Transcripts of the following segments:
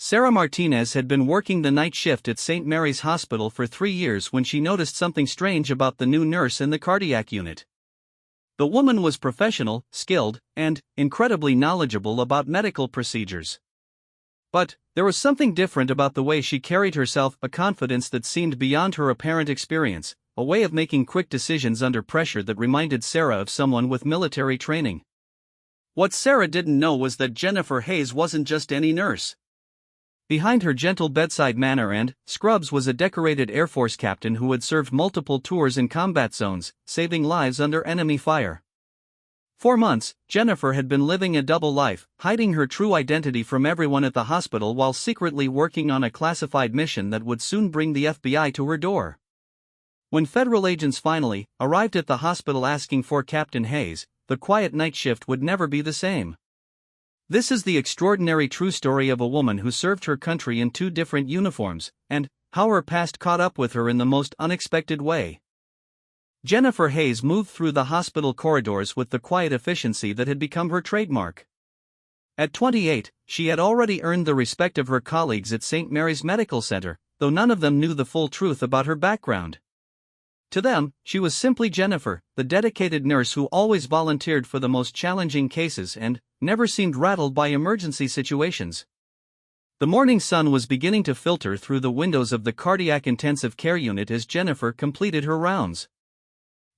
Sarah Martinez had been working the night shift at St. Mary's Hospital for 3 years when she noticed something strange about the new nurse in the cardiac unit. The woman was professional, skilled, and incredibly knowledgeable about medical procedures. But there was something different about the way she carried herself, a confidence that seemed beyond her apparent experience, a way of making quick decisions under pressure that reminded Sarah of someone with military training. What Sarah didn't know was that Jennifer Hayes wasn't just any nurse. Behind her gentle bedside manner and scrubs was a decorated Air Force captain who had served multiple tours in combat zones, saving lives under enemy fire. For months, Jennifer had been living a double life, hiding her true identity from everyone at the hospital while secretly working on a classified mission that would soon bring the FBI to her door. When federal agents finally arrived at the hospital asking for Captain Hayes, the quiet night shift would never be the same. This is the extraordinary true story of a woman who served her country in 2 different uniforms, and how her past caught up with her in the most unexpected way. Jennifer Hayes moved through the hospital corridors with the quiet efficiency that had become her trademark. At 28, she had already earned the respect of her colleagues at St. Mary's Medical Center, though none of them knew the full truth about her background. To them, she was simply Jennifer, the dedicated nurse who always volunteered for the most challenging cases and never seemed rattled by emergency situations. The morning sun was beginning to filter through the windows of the cardiac intensive care unit as Jennifer completed her rounds.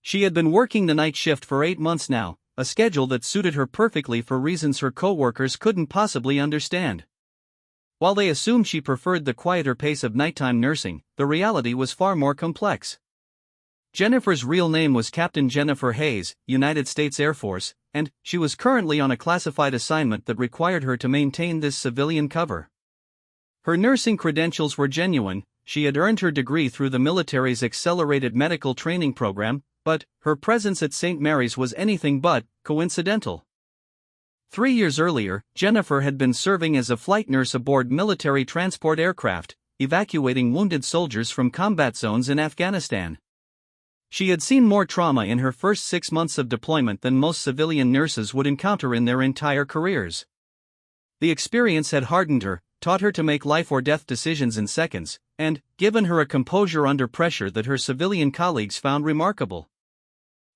She had been working the night shift for 8 months now, a schedule that suited her perfectly for reasons her co-workers couldn't possibly understand. While they assumed she preferred the quieter pace of nighttime nursing, the reality was far more complex. Jennifer's real name was Captain Jennifer Hayes, United States Air Force, and she was currently on a classified assignment that required her to maintain this civilian cover. Her nursing credentials were genuine. She had earned her degree through the military's accelerated medical training program, but her presence at St. Mary's was anything but coincidental. 3 years earlier, Jennifer had been serving as a flight nurse aboard military transport aircraft, evacuating wounded soldiers from combat zones in Afghanistan. She had seen more trauma in her first 6 months of deployment than most civilian nurses would encounter in their entire careers. The experience had hardened her, taught her to make life-or-death decisions in seconds, and given her a composure under pressure that her civilian colleagues found remarkable.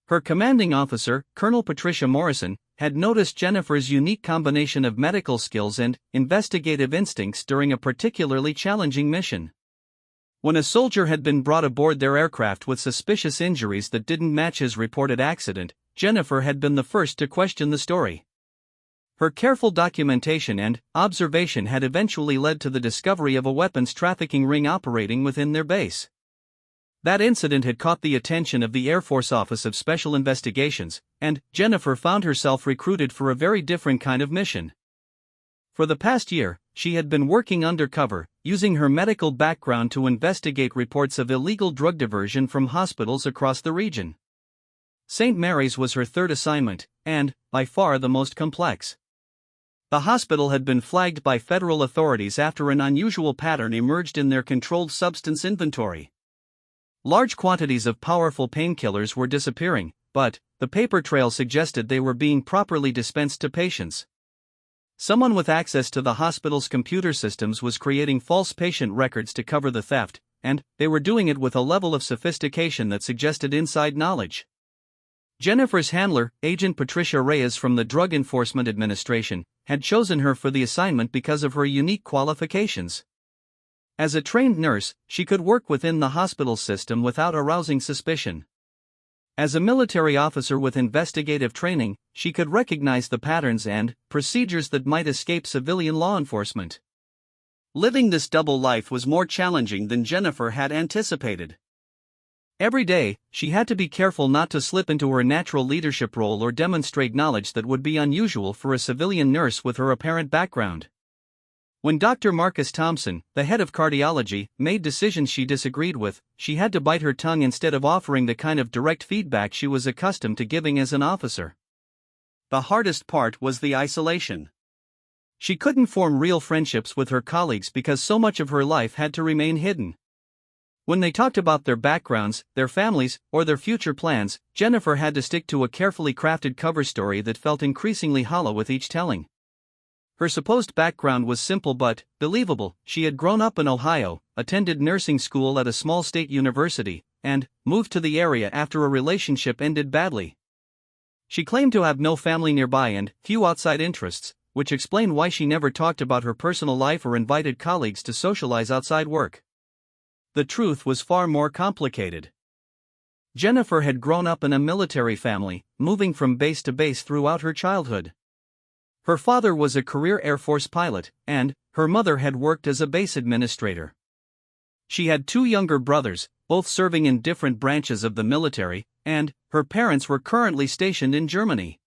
Her commanding officer, Colonel Patricia Morrison, had noticed Jennifer's unique combination of medical skills and investigative instincts during a particularly challenging mission. When a soldier had been brought aboard their aircraft with suspicious injuries that didn't match his reported accident, Jennifer had been the first to question the story. Her careful documentation and observation had eventually led to the discovery of a weapons trafficking ring operating within their base. That incident had caught the attention of the Air Force Office of Special Investigations, and Jennifer found herself recruited for a very different kind of mission. For the past year, she had been working undercover, using her medical background to investigate reports of illegal drug diversion from hospitals across the region. St. Mary's was her third assignment, and, by far, the most complex. The hospital had been flagged by federal authorities after an unusual pattern emerged in their controlled substance inventory. Large quantities of powerful painkillers were disappearing, but the paper trail suggested they were being properly dispensed to patients. Someone with access to the hospital's computer systems was creating false patient records to cover the theft, and they were doing it with a level of sophistication that suggested inside knowledge. Jennifer's handler, Agent Patricia Reyes from the Drug Enforcement Administration, had chosen her for the assignment because of her unique qualifications. As a trained nurse, she could work within the hospital system without arousing suspicion. As a military officer with investigative training, she could recognize the patterns and procedures that might escape civilian law enforcement. Living this double life was more challenging than Jennifer had anticipated. Every day, she had to be careful not to slip into her natural leadership role or demonstrate knowledge that would be unusual for a civilian nurse with her apparent background. When Dr. Marcus Thompson, the head of cardiology, made decisions she disagreed with, she had to bite her tongue instead of offering the kind of direct feedback she was accustomed to giving as an officer. The hardest part was the isolation. She couldn't form real friendships with her colleagues because so much of her life had to remain hidden. When they talked about their backgrounds, their families, or their future plans, Jennifer had to stick to a carefully crafted cover story that felt increasingly hollow with each telling. Her supposed background was simple but believable. She had grown up in Ohio, attended nursing school at a small state university, and moved to the area after a relationship ended badly. She claimed to have no family nearby and few outside interests, which explained why she never talked about her personal life or invited colleagues to socialize outside work. The truth was far more complicated. Jennifer had grown up in a military family, moving from base to base throughout her childhood. Her father was a career Air Force pilot, and her mother had worked as a base administrator. She had two younger brothers, both serving in different branches of the military, and her parents were currently stationed in Germany.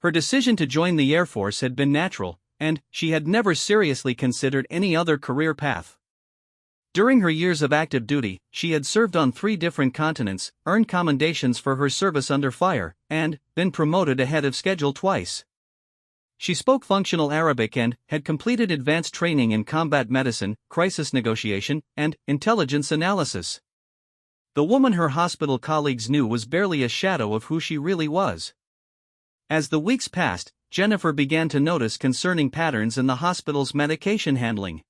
Her decision to join the Air Force had been natural, and she had never seriously considered any other career path. During her years of active duty, she had served on 3 different continents, earned commendations for her service under fire, and been promoted ahead of schedule twice. She spoke functional Arabic and had completed advanced training in combat medicine, crisis negotiation, and intelligence analysis. The woman her hospital colleagues knew was barely a shadow of who she really was. As the weeks passed, Jennifer began to notice concerning patterns in the hospital's medication handling.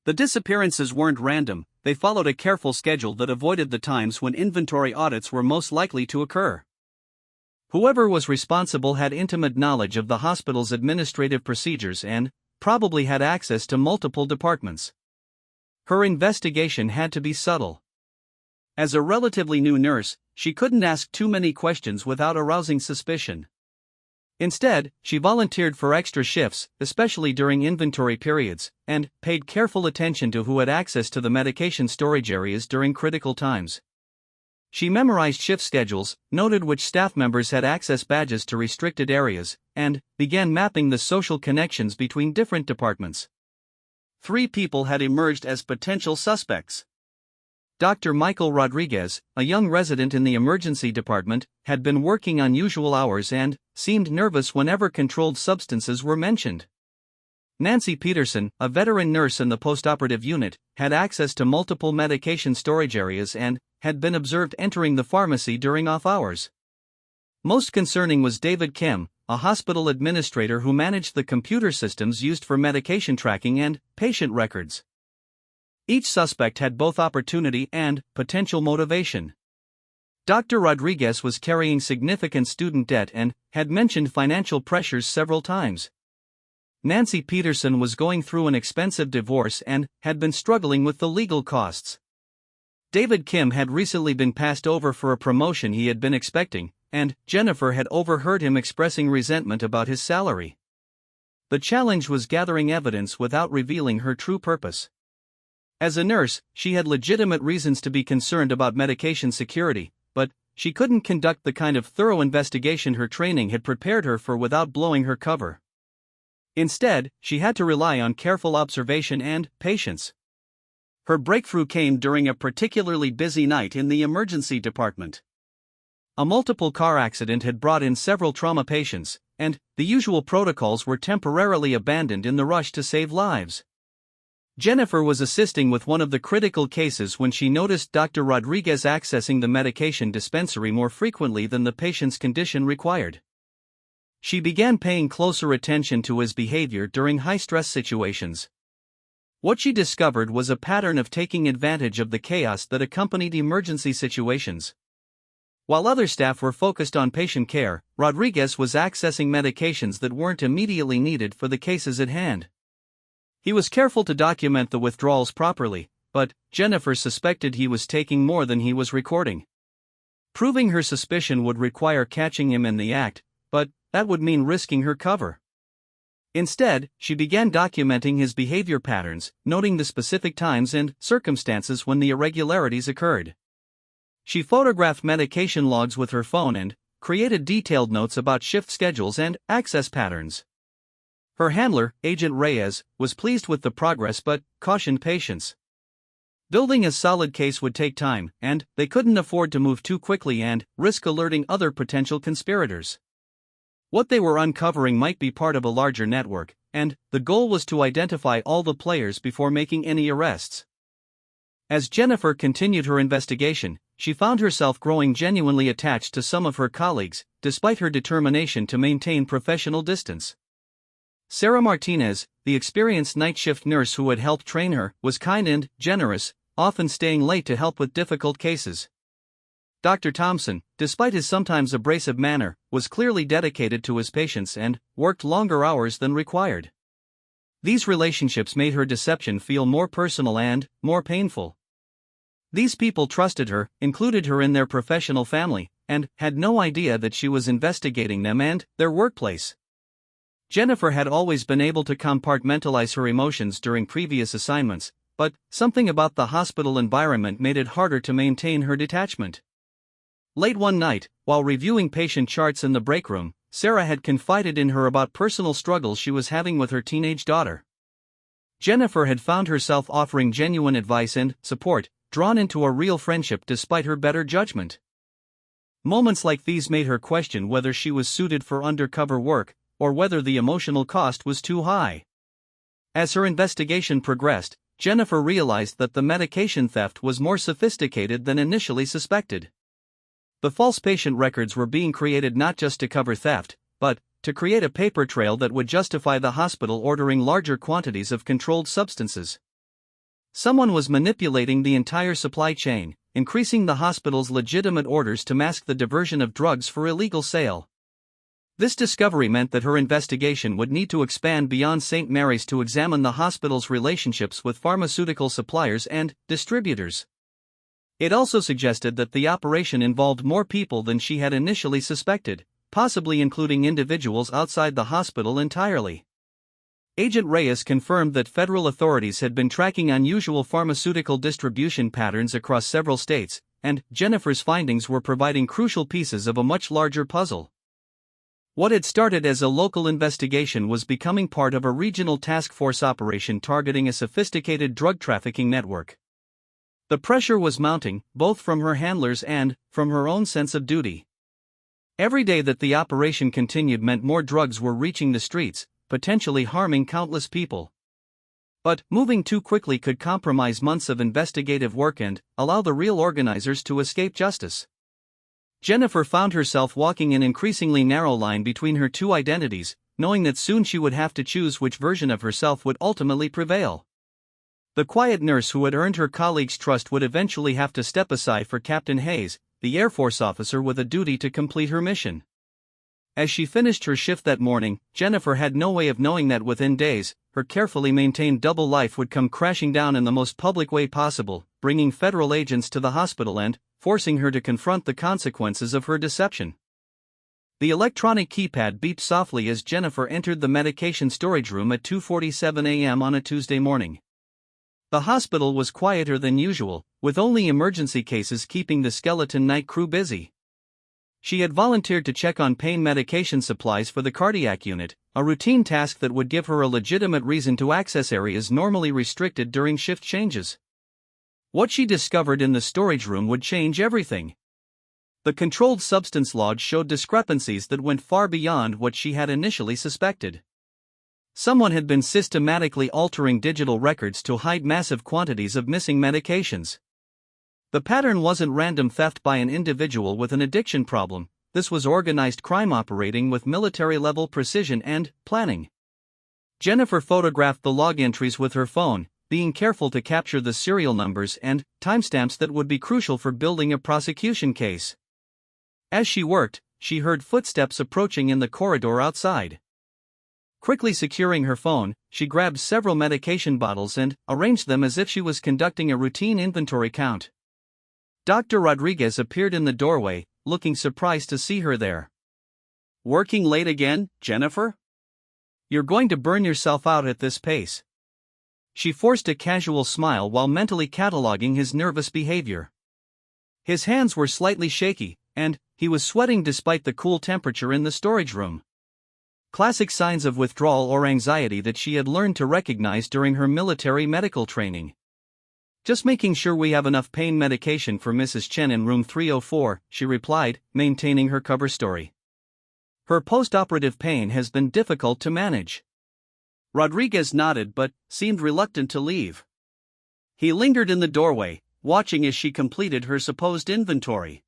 The disappearances weren't random, they followed a careful schedule that avoided the times when inventory audits were most likely to occur. Whoever was responsible had intimate knowledge of the hospital's administrative procedures and probably had access to multiple departments. Her investigation had to be subtle. As a relatively new nurse, she couldn't ask too many questions without arousing suspicion. Instead, she volunteered for extra shifts, especially during inventory periods, and paid careful attention to who had access to the medication storage areas during critical times. She memorized shift schedules, noted which staff members had access badges to restricted areas, and began mapping the social connections between different departments. 3 people had emerged as potential suspects. Dr. Michael Rodriguez, a young resident in the emergency department, had been working unusual hours and seemed nervous whenever controlled substances were mentioned. Nancy Peterson, a veteran nurse in the postoperative unit, had access to multiple medication storage areas and had been observed entering the pharmacy during off hours. Most concerning was David Kim, a hospital administrator who managed the computer systems used for medication tracking and patient records. Each suspect had both opportunity and potential motivation. Dr. Rodriguez was carrying significant student debt and had mentioned financial pressures several times. Nancy Peterson was going through an expensive divorce and had been struggling with the legal costs. David Kim had recently been passed over for a promotion he had been expecting, and Jennifer had overheard him expressing resentment about his salary. The challenge was gathering evidence without revealing her true purpose. As a nurse, she had legitimate reasons to be concerned about medication security, but she couldn't conduct the kind of thorough investigation her training had prepared her for without blowing her cover. Instead, she had to rely on careful observation and patience. Her breakthrough came during a particularly busy night in the emergency department. A multiple car accident had brought in several trauma patients, and the usual protocols were temporarily abandoned in the rush to save lives. Jennifer was assisting with one of the critical cases when she noticed Dr. Rodriguez accessing the medication dispensary more frequently than the patient's condition required. She began paying closer attention to his behavior during high-stress situations. What she discovered was a pattern of taking advantage of the chaos that accompanied emergency situations. While other staff were focused on patient care, Rodriguez was accessing medications that weren't immediately needed for the cases at hand. He was careful to document the withdrawals properly, but Jennifer suspected he was taking more than he was recording. Proving her suspicion would require catching him in the act, but that would mean risking her cover. Instead, she began documenting his behavior patterns, noting the specific times and circumstances when the irregularities occurred. She photographed medication logs with her phone and created detailed notes about shift schedules and access patterns. Her handler, Agent Reyes, was pleased with the progress but cautioned patience. Building a solid case would take time, and they couldn't afford to move too quickly and risk alerting other potential conspirators. What they were uncovering might be part of a larger network, and the goal was to identify all the players before making any arrests. As Jennifer continued her investigation, she found herself growing genuinely attached to some of her colleagues, despite her determination to maintain professional distance. Sarah Martinez, the experienced night shift nurse who had helped train her, was kind and generous, often staying late to help with difficult cases. Dr. Thompson, despite his sometimes abrasive manner, was clearly dedicated to his patients and worked longer hours than required. These relationships made her deception feel more personal and more painful. These people trusted her, included her in their professional family, and had no idea that she was investigating them and their workplace. Jennifer had always been able to compartmentalize her emotions during previous assignments, but something about the hospital environment made it harder to maintain her detachment. Late one night, while reviewing patient charts in the break room, Sarah had confided in her about personal struggles she was having with her teenage daughter. Jennifer had found herself offering genuine advice and support, drawn into a real friendship despite her better judgment. Moments like these made her question whether she was suited for undercover work, or whether the emotional cost was too high. As her investigation progressed, Jennifer realized that the medication theft was more sophisticated than initially suspected. The false patient records were being created not just to cover theft, but to create a paper trail that would justify the hospital ordering larger quantities of controlled substances. Someone was manipulating the entire supply chain, increasing the hospital's legitimate orders to mask the diversion of drugs for illegal sale. This discovery meant that her investigation would need to expand beyond St. Mary's to examine the hospital's relationships with pharmaceutical suppliers and distributors. It also suggested that the operation involved more people than she had initially suspected, possibly including individuals outside the hospital entirely. Agent Reyes confirmed that federal authorities had been tracking unusual pharmaceutical distribution patterns across several states, and Jennifer's findings were providing crucial pieces of a much larger puzzle. What had started as a local investigation was becoming part of a regional task force operation targeting a sophisticated drug trafficking network. The pressure was mounting, both from her handlers and from her own sense of duty. Every day that the operation continued meant more drugs were reaching the streets, potentially harming countless people. But moving too quickly could compromise months of investigative work and allow the real organizers to escape justice. Jennifer found herself walking an increasingly narrow line between her two identities, knowing that soon she would have to choose which version of herself would ultimately prevail. The quiet nurse who had earned her colleagues' trust would eventually have to step aside for Captain Hayes, the Air Force officer with a duty to complete her mission. As she finished her shift that morning, Jennifer had no way of knowing that within days, her carefully maintained double life would come crashing down in the most public way possible, bringing federal agents to the hospital and forcing her to confront the consequences of her deception. The electronic keypad beeped softly as Jennifer entered the medication storage room at 2:47 a.m. on a Tuesday morning. The hospital was quieter than usual, with only emergency cases keeping the skeleton night crew busy. She had volunteered to check on pain medication supplies for the cardiac unit, a routine task that would give her a legitimate reason to access areas normally restricted during shift changes. What she discovered in the storage room would change everything. The controlled substance log showed discrepancies that went far beyond what she had initially suspected. Someone had been systematically altering digital records to hide massive quantities of missing medications. The pattern wasn't random theft by an individual with an addiction problem, this was organized crime operating with military-level precision and planning. Jennifer photographed the log entries with her phone, being careful to capture the serial numbers and timestamps that would be crucial for building a prosecution case. As she worked, she heard footsteps approaching in the corridor outside. Quickly securing her phone, she grabbed several medication bottles and arranged them as if she was conducting a routine inventory count. Dr. Rodriguez appeared in the doorway, looking surprised to see her there. "Working late again, Jennifer? You're going to burn yourself out at this pace." She forced a casual smile while mentally cataloging his nervous behavior. His hands were slightly shaky, and he was sweating despite the cool temperature in the storage room. Classic signs of withdrawal or anxiety that she had learned to recognize during her military medical training. "Just making sure we have enough pain medication for Mrs. Chen in room 304, she replied, maintaining her cover story. "Her post-operative pain has been difficult to manage." Rodriguez nodded but seemed reluctant to leave. He lingered in the doorway, watching as she completed her supposed inventory.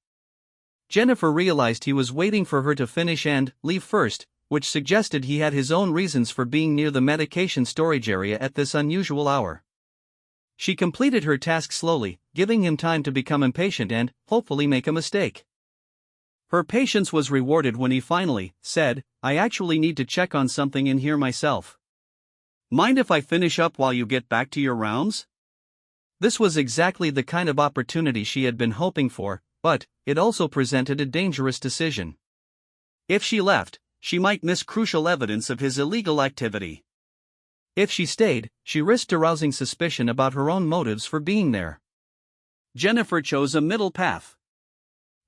Jennifer realized he was waiting for her to finish and leave first, which suggested he had his own reasons for being near the medication storage area at this unusual hour. She completed her task slowly, giving him time to become impatient and, hopefully, make a mistake. Her patience was rewarded when he finally said, "I actually need to check on something in here myself. Mind if I finish up while you get back to your rounds?" This was exactly the kind of opportunity she had been hoping for, but it also presented a dangerous decision. If she left, she might miss crucial evidence of his illegal activity. If she stayed, she risked arousing suspicion about her own motives for being there. Jennifer chose a middle path.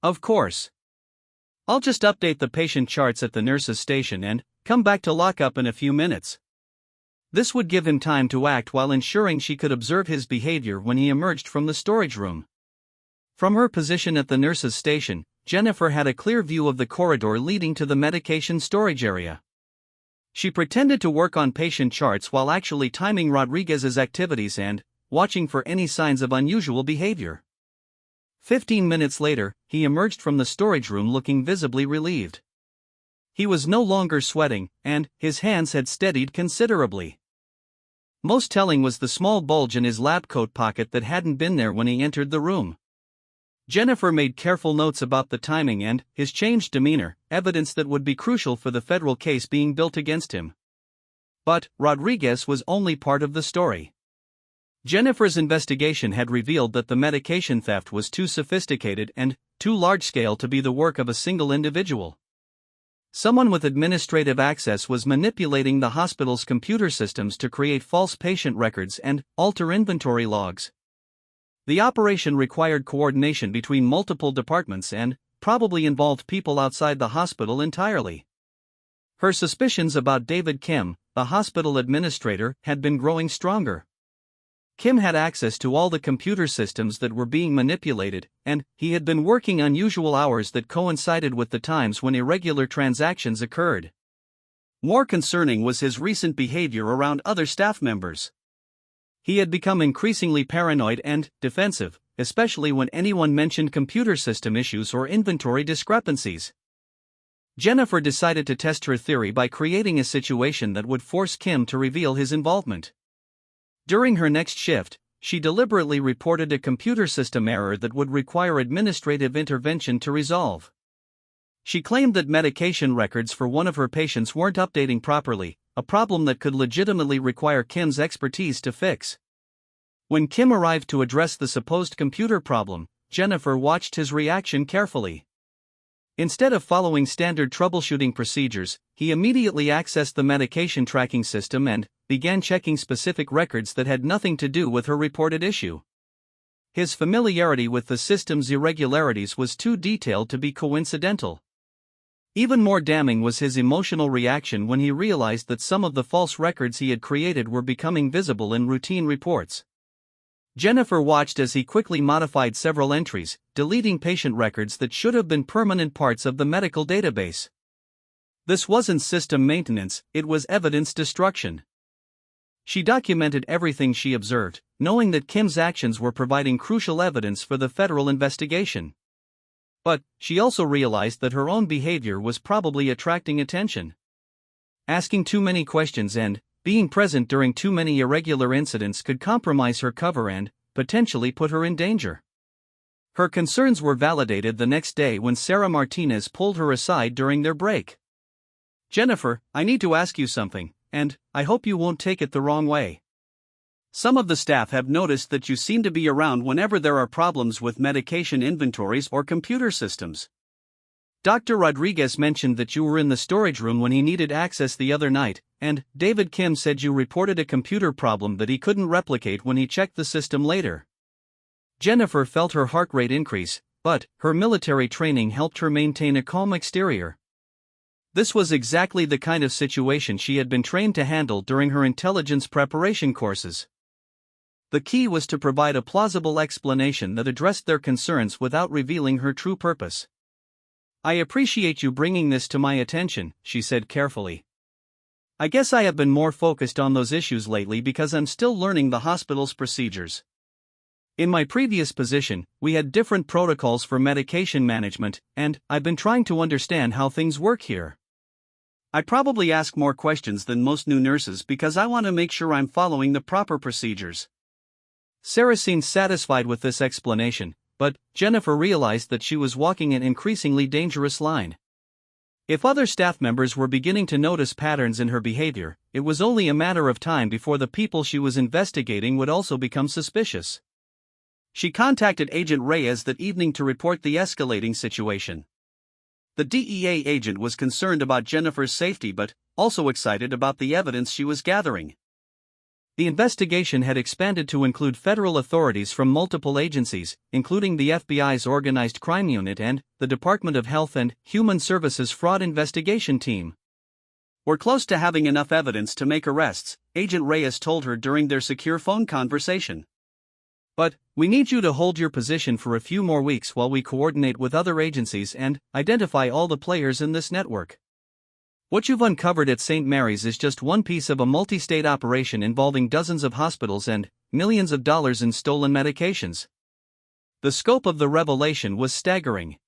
"Of course. I'll just update the patient charts at the nurse's station and come back to lock up in a few minutes." This would give him time to act while ensuring she could observe his behavior when he emerged from the storage room. From her position at the nurse's station, Jennifer had a clear view of the corridor leading to the medication storage area. She pretended to work on patient charts while actually timing Rodriguez's activities and watching for any signs of unusual behavior. 15 minutes later, he emerged from the storage room looking visibly relieved. He was no longer sweating, and his hands had steadied considerably. Most telling was the small bulge in his lab coat pocket that hadn't been there when he entered the room. Jennifer made careful notes about the timing and his changed demeanor, evidence that would be crucial for the federal case being built against him. But Rodriguez was only part of the story. Jennifer's investigation had revealed that the medication theft was too sophisticated and too large-scale to be the work of a single individual. Someone with administrative access was manipulating the hospital's computer systems to create false patient records and alter inventory logs. The operation required coordination between multiple departments and probably involved people outside the hospital entirely. Her suspicions about David Kim, the hospital administrator, had been growing stronger. Kim had access to all the computer systems that were being manipulated, and he had been working unusual hours that coincided with the times when irregular transactions occurred. More concerning was his recent behavior around other staff members. He had become increasingly paranoid and defensive, especially when anyone mentioned computer system issues or inventory discrepancies. Jennifer decided to test her theory by creating a situation that would force Kim to reveal his involvement. During her next shift, she deliberately reported a computer system error that would require administrative intervention to resolve. She claimed that medication records for one of her patients weren't updating properly, a problem that could legitimately require Kim's expertise to fix. When Kim arrived to address the supposed computer problem, Jennifer watched his reaction carefully. Instead of following standard troubleshooting procedures, he immediately accessed the medication tracking system and began checking specific records that had nothing to do with her reported issue. His familiarity with the system's irregularities was too detailed to be coincidental. Even more damning was his emotional reaction when he realized that some of the false records he had created were becoming visible in routine reports. Jennifer watched as he quickly modified several entries, deleting patient records that should have been permanent parts of the medical database. This wasn't system maintenance, it was evidence destruction. She documented everything she observed, knowing that Kim's actions were providing crucial evidence for the federal investigation. But she also realized that her own behavior was probably attracting attention. Asking too many questions and being present during too many irregular incidents could compromise her cover and potentially put her in danger. Her concerns were validated the next day when Sarah Martinez pulled her aside during their break. "Jennifer, I need to ask you something, and I hope you won't take it the wrong way. Some of the staff have noticed that you seem to be around whenever there are problems with medication inventories or computer systems. Dr. Rodriguez mentioned that you were in the storage room when he needed access the other night, and David Kim said you reported a computer problem that he couldn't replicate when he checked the system later." Jennifer felt her heart rate increase, but her military training helped her maintain a calm exterior. This was exactly the kind of situation she had been trained to handle during her intelligence preparation courses. The key was to provide a plausible explanation that addressed their concerns without revealing her true purpose. "I appreciate you bringing this to my attention," she said carefully. "I guess I have been more focused on those issues lately because I'm still learning the hospital's procedures. In my previous position, we had different protocols for medication management, and I've been trying to understand how things work here. I probably ask more questions than most new nurses because I want to make sure I'm following the proper procedures. Sarah seemed satisfied with this explanation, but Jennifer realized that she was walking an increasingly dangerous line. If other staff members were beginning to notice patterns in her behavior, it was only a matter of time before the people she was investigating would also become suspicious. She contacted Agent Reyes that evening to report the escalating situation. The DEA agent was concerned about Jennifer's safety but also excited about the evidence she was gathering. The investigation had expanded to include federal authorities from multiple agencies, including the FBI's Organized Crime Unit and the Department of Health and Human Services Fraud Investigation Team. "We're close to having enough evidence to make arrests," Agent Reyes told her during their secure phone conversation. "But we need you to hold your position for a few more weeks while we coordinate with other agencies and identify all the players in this network. What you've uncovered at St. Mary's is just one piece of a multi-state operation involving dozens of hospitals and millions of dollars in stolen medications." The scope of the revelation was staggering.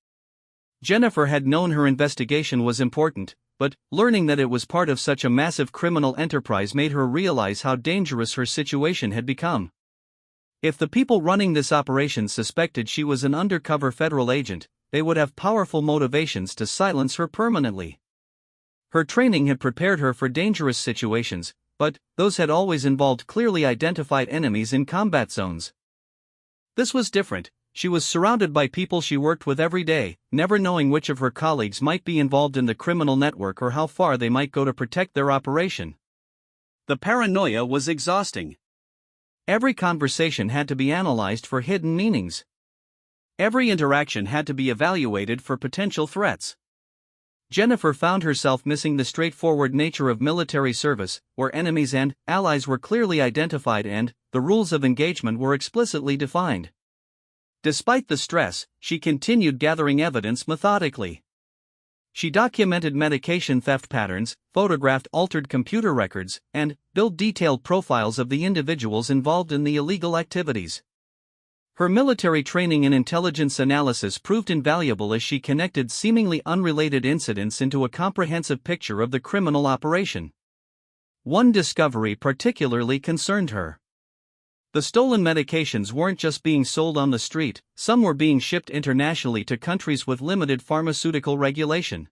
Jennifer had known her investigation was important, but learning that it was part of such a massive criminal enterprise made her realize how dangerous her situation had become. If the people running this operation suspected she was an undercover federal agent, they would have powerful motivations to silence her permanently. Her training had prepared her for dangerous situations, but those had always involved clearly identified enemies in combat zones. This was different. She was surrounded by people she worked with every day, never knowing which of her colleagues might be involved in the criminal network or how far they might go to protect their operation. The paranoia was exhausting. Every conversation had to be analyzed for hidden meanings. Every interaction had to be evaluated for potential threats. Jennifer found herself missing the straightforward nature of military service, where enemies and allies were clearly identified and the rules of engagement were explicitly defined. Despite the stress, she continued gathering evidence methodically. She documented medication theft patterns, photographed altered computer records, and built detailed profiles of the individuals involved in the illegal activities. Her military training in intelligence analysis proved invaluable as she connected seemingly unrelated incidents into a comprehensive picture of the criminal operation. One discovery particularly concerned her. The stolen medications weren't just being sold on the street, some were being shipped internationally to countries with limited pharmaceutical regulation.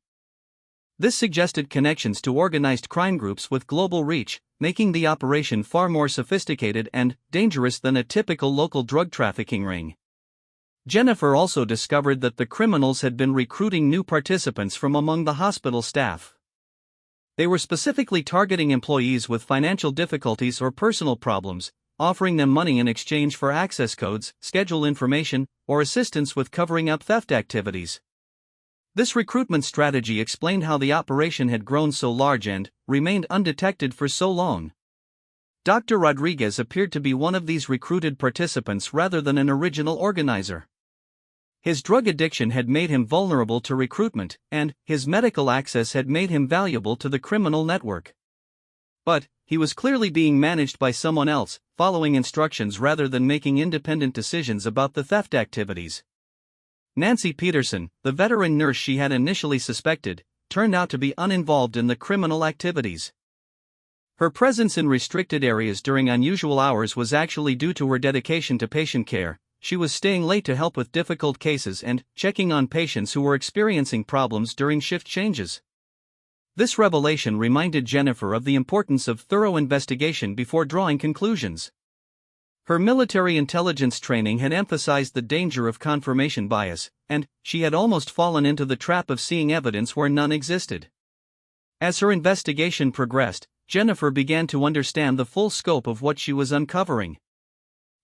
This suggested connections to organized crime groups with global reach, making the operation far more sophisticated and dangerous than a typical local drug trafficking ring. Jennifer also discovered that the criminals had been recruiting new participants from among the hospital staff. They were specifically targeting employees with financial difficulties or personal problems, offering them money in exchange for access codes, schedule information, or assistance with covering up theft activities. This recruitment strategy explained how the operation had grown so large and remained undetected for so long. Dr. Rodriguez appeared to be one of these recruited participants rather than an original organizer. His drug addiction had made him vulnerable to recruitment, and his medical access had made him valuable to the criminal network. But he was clearly being managed by someone else, following instructions rather than making independent decisions about the theft activities. Nancy Peterson, the veteran nurse she had initially suspected, turned out to be uninvolved in the criminal activities. Her presence in restricted areas during unusual hours was actually due to her dedication to patient care. She was staying late to help with difficult cases and checking on patients who were experiencing problems during shift changes. This revelation reminded Jennifer of the importance of thorough investigation before drawing conclusions. Her military intelligence training had emphasized the danger of confirmation bias, and she had almost fallen into the trap of seeing evidence where none existed. As her investigation progressed, Jennifer began to understand the full scope of what she was uncovering.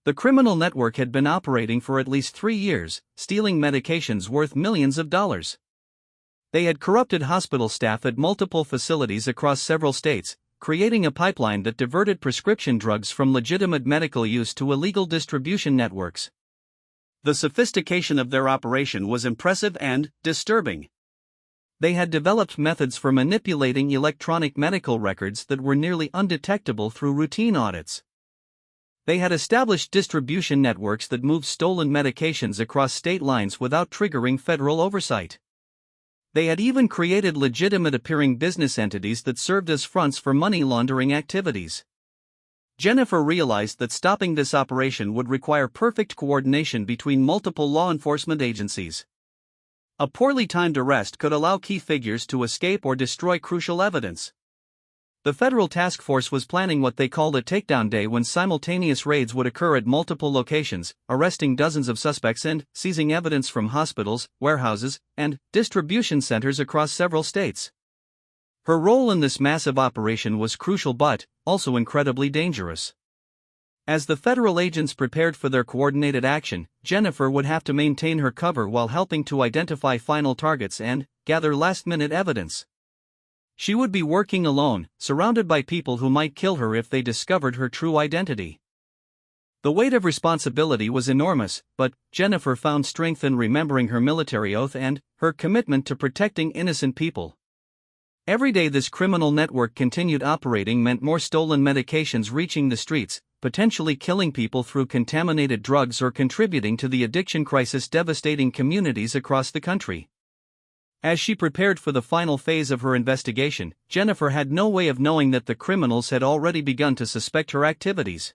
The criminal network had been operating for at least 3 years, stealing medications worth millions of dollars. They had corrupted hospital staff at multiple facilities across several states, creating a pipeline that diverted prescription drugs from legitimate medical use to illegal distribution networks. The sophistication of their operation was impressive and disturbing. They had developed methods for manipulating electronic medical records that were nearly undetectable through routine audits. They had established distribution networks that moved stolen medications across state lines without triggering federal oversight. They had even created legitimate-appearing business entities that served as fronts for money laundering activities. Jennifer realized that stopping this operation would require perfect coordination between multiple law enforcement agencies. A poorly timed arrest could allow key figures to escape or destroy crucial evidence. The federal task force was planning what they called a takedown day, when simultaneous raids would occur at multiple locations, arresting dozens of suspects and seizing evidence from hospitals, warehouses, and distribution centers across several states. Her role in this massive operation was crucial but also incredibly dangerous. As the federal agents prepared for their coordinated action, Jennifer would have to maintain her cover while helping to identify final targets and gather last-minute evidence. She would be working alone, surrounded by people who might kill her if they discovered her true identity. The weight of responsibility was enormous, but Jennifer found strength in remembering her military oath and her commitment to protecting innocent people. Every day this criminal network continued operating meant more stolen medications reaching the streets, potentially killing people through contaminated drugs or contributing to the addiction crisis devastating communities across the country. As she prepared for the final phase of her investigation, Jennifer had no way of knowing that the criminals had already begun to suspect her activities.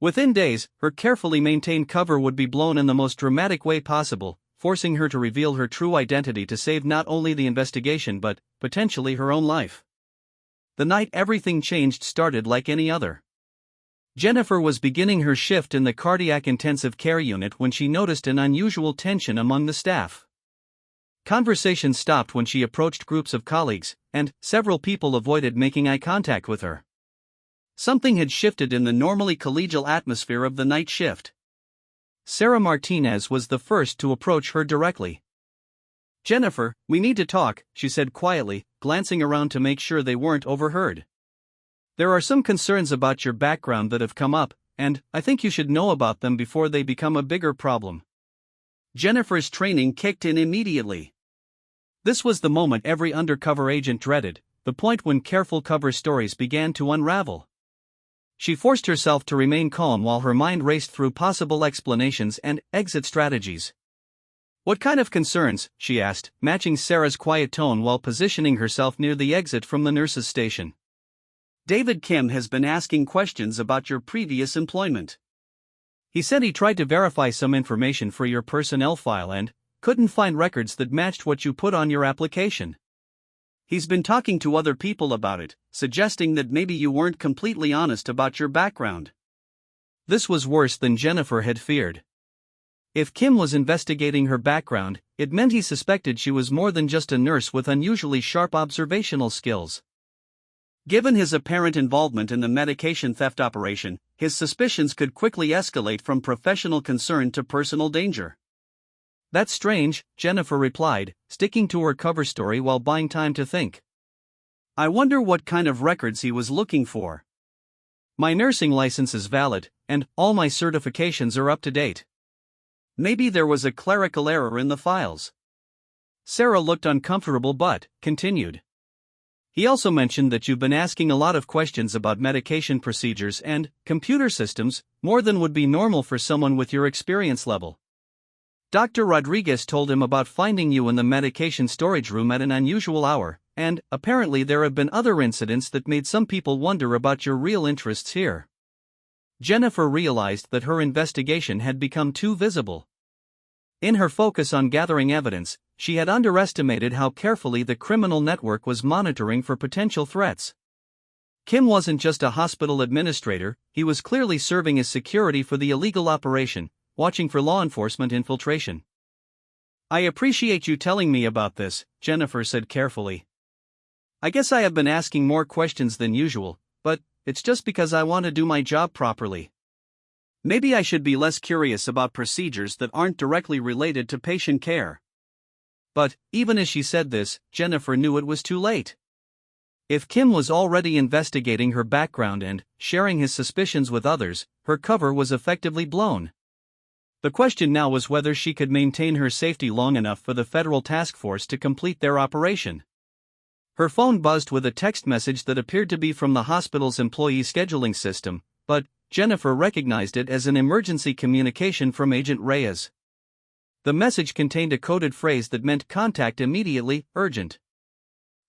Within days, her carefully maintained cover would be blown in the most dramatic way possible, forcing her to reveal her true identity to save not only the investigation but potentially her own life. The night everything changed started like any other. Jennifer was beginning her shift in the cardiac intensive care unit when she noticed an unusual tension among the staff. Conversations stopped when she approached groups of colleagues, and several people avoided making eye contact with her. Something had shifted in the normally collegial atmosphere of the night shift. Sarah Martinez was the first to approach her directly. "Jennifer, we need to talk," she said quietly, glancing around to make sure they weren't overheard. "There are some concerns about your background that have come up, and I think you should know about them before they become a bigger problem." Jennifer's training kicked in immediately. This was the moment every undercover agent dreaded, the point when careful cover stories began to unravel. She forced herself to remain calm while her mind raced through possible explanations and exit strategies. "What kind of concerns?" she asked, matching Sarah's quiet tone while positioning herself near the exit from the nurses' station. "David Kim has been asking questions about your previous employment. He said he tried to verify some information for your personnel file and couldn't find records that matched what you put on your application. He's been talking to other people about it, suggesting that maybe you weren't completely honest about your background." This was worse than Jennifer had feared. If Kim was investigating her background, it meant he suspected she was more than just a nurse with unusually sharp observational skills. Given his apparent involvement in the medication theft operation, his suspicions could quickly escalate from professional concern to personal danger. "That's strange," Jennifer replied, sticking to her cover story while buying time to think. "I wonder what kind of records he was looking for. My nursing license is valid, and all my certifications are up to date. Maybe there was a clerical error in the files." Sarah looked uncomfortable but continued. "He also mentioned that you've been asking a lot of questions about medication procedures and computer systems, more than would be normal for someone with your experience level. Dr. Rodriguez told him about finding you in the medication storage room at an unusual hour, and apparently there have been other incidents that made some people wonder about your real interests here." Jennifer realized that her investigation had become too visible. In her focus on gathering evidence, she had underestimated how carefully the criminal network was monitoring for potential threats. Kim wasn't just a hospital administrator, he was clearly serving as security for the illegal operation, watching for law enforcement infiltration. "I appreciate you telling me about this," Jennifer said carefully. "I guess I have been asking more questions than usual, but it's just because I want to do my job properly. Maybe I should be less curious about procedures that aren't directly related to patient care." But even as she said this, Jennifer knew it was too late. If Kim was already investigating her background and sharing his suspicions with others, her cover was effectively blown. The question now was whether she could maintain her safety long enough for the federal task force to complete their operation. Her phone buzzed with a text message that appeared to be from the hospital's employee scheduling system, but Jennifer recognized it as an emergency communication from Agent Reyes. The message contained a coded phrase that meant contact immediately, urgent.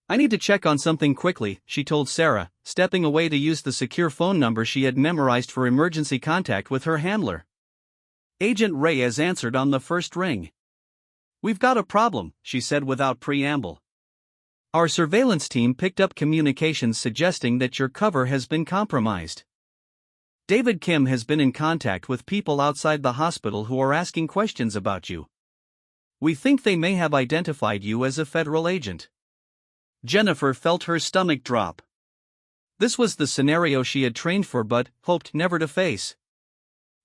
I need to check on something quickly, she told Sarah, stepping away to use the secure phone number she had memorized for emergency contact with her handler. Agent Reyes answered on the first ring. We've got a problem, she said without preamble. Our surveillance team picked up communications suggesting that your cover has been compromised. David Kim has been in contact with people outside the hospital who are asking questions about you. We think they may have identified you as a federal agent. Jennifer felt her stomach drop. This was the scenario she had trained for but hoped never to face.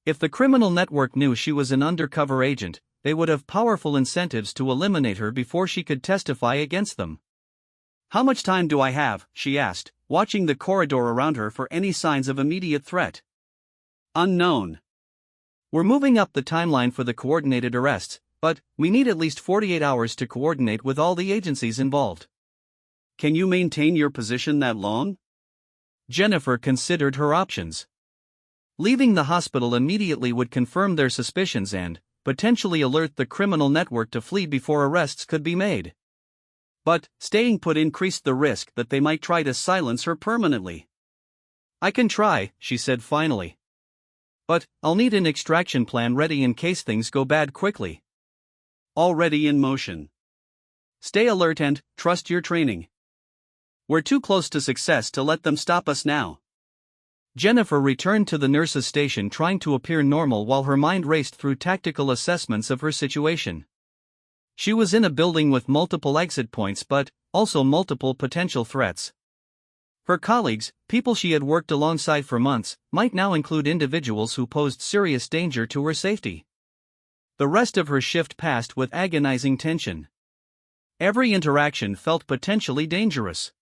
If the criminal network knew she was an undercover agent, they would have powerful incentives to eliminate her before she could testify against them. How much time do I have? She asked, watching the corridor around her for any signs of immediate threat. Unknown. We're moving up the timeline for the coordinated arrests, but we need at least 48 hours to coordinate with all the agencies involved. Can you maintain your position that long? Jennifer considered her options. Leaving the hospital immediately would confirm their suspicions and potentially alert the criminal network to flee before arrests could be made. But staying put increased the risk that they might try to silence her permanently. I can try, she said finally. But I'll need an extraction plan ready in case things go bad quickly. Already in motion. Stay alert and trust your training. We're too close to success to let them stop us now. Jennifer returned to the nurse's station trying to appear normal while her mind raced through tactical assessments of her situation. She was in a building with multiple exit points but also multiple potential threats. Her colleagues, people she had worked alongside for months, might now include individuals who posed serious danger to her safety. The rest of her shift passed with agonizing tension. Every interaction felt potentially dangerous.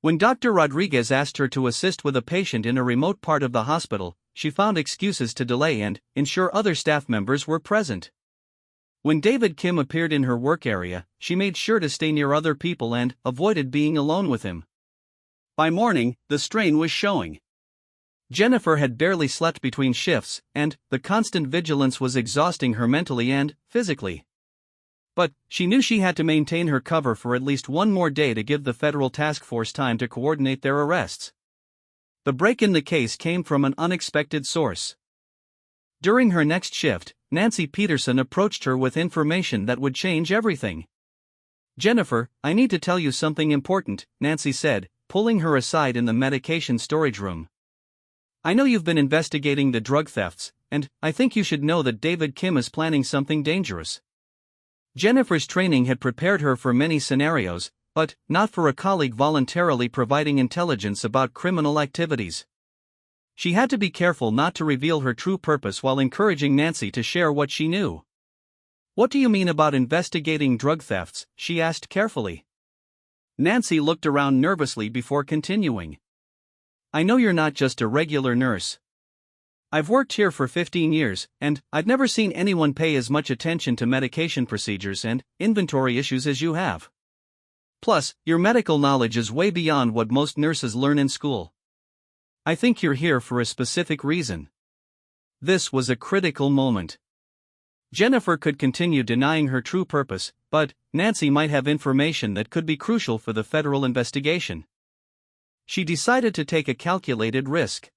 When Dr. Rodriguez asked her to assist with a patient in a remote part of the hospital, she found excuses to delay and ensure other staff members were present. When David Kim appeared in her work area, she made sure to stay near other people and avoided being alone with him. By morning, the strain was showing. Jennifer had barely slept between shifts, and the constant vigilance was exhausting her mentally and physically. But she knew she had to maintain her cover for at least one more day to give the federal task force time to coordinate their arrests. The break in the case came from an unexpected source. During her next shift, Nancy Peterson approached her with information that would change everything. Jennifer, I need to tell you something important, Nancy said, pulling her aside in the medication storage room. I know you've been investigating the drug thefts, and I think you should know that David Kim is planning something dangerous. Jennifer's training had prepared her for many scenarios, but not for a colleague voluntarily providing intelligence about criminal activities. She had to be careful not to reveal her true purpose while encouraging Nancy to share what she knew. What do you mean about investigating drug thefts? She asked carefully. Nancy looked around nervously before continuing. I know you're not just a regular nurse. I've worked here for 15 years, and I've never seen anyone pay as much attention to medication procedures and inventory issues as you have. Plus, your medical knowledge is way beyond what most nurses learn in school. I think you're here for a specific reason. This was a critical moment. Jennifer could continue denying her true purpose, but Nancy might have information that could be crucial for the federal investigation. She decided to take a calculated risk.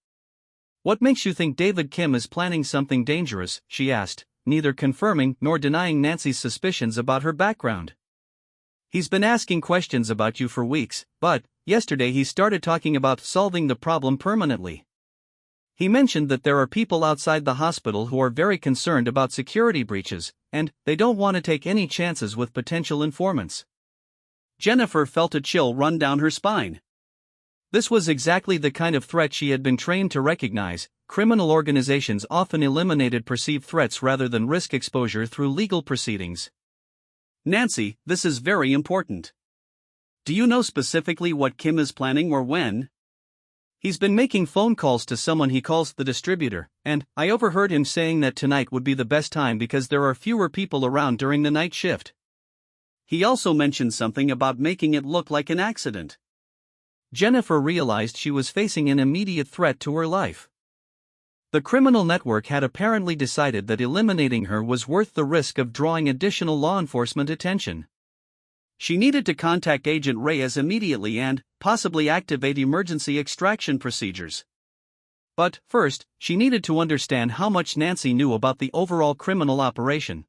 What makes you think David Kim is planning something dangerous? She asked, neither confirming nor denying Nancy's suspicions about her background. He's been asking questions about you for weeks, but yesterday he started talking about solving the problem permanently. He mentioned that there are people outside the hospital who are very concerned about security breaches, and they don't want to take any chances with potential informants. Jennifer felt a chill run down her spine. This was exactly the kind of threat she had been trained to recognize. Criminal organizations often eliminated perceived threats rather than risk exposure through legal proceedings. Nancy, this is very important. Do you know specifically what Kim is planning or when? He's been making phone calls to someone he calls the distributor, and I overheard him saying that tonight would be the best time because there are fewer people around during the night shift. He also mentioned something about making it look like an accident. Jennifer realized she was facing an immediate threat to her life. The criminal network had apparently decided that eliminating her was worth the risk of drawing additional law enforcement attention. She needed to contact Agent Reyes immediately and, possibly, activate emergency extraction procedures. But, first, she needed to understand how much Nancy knew about the overall criminal operation.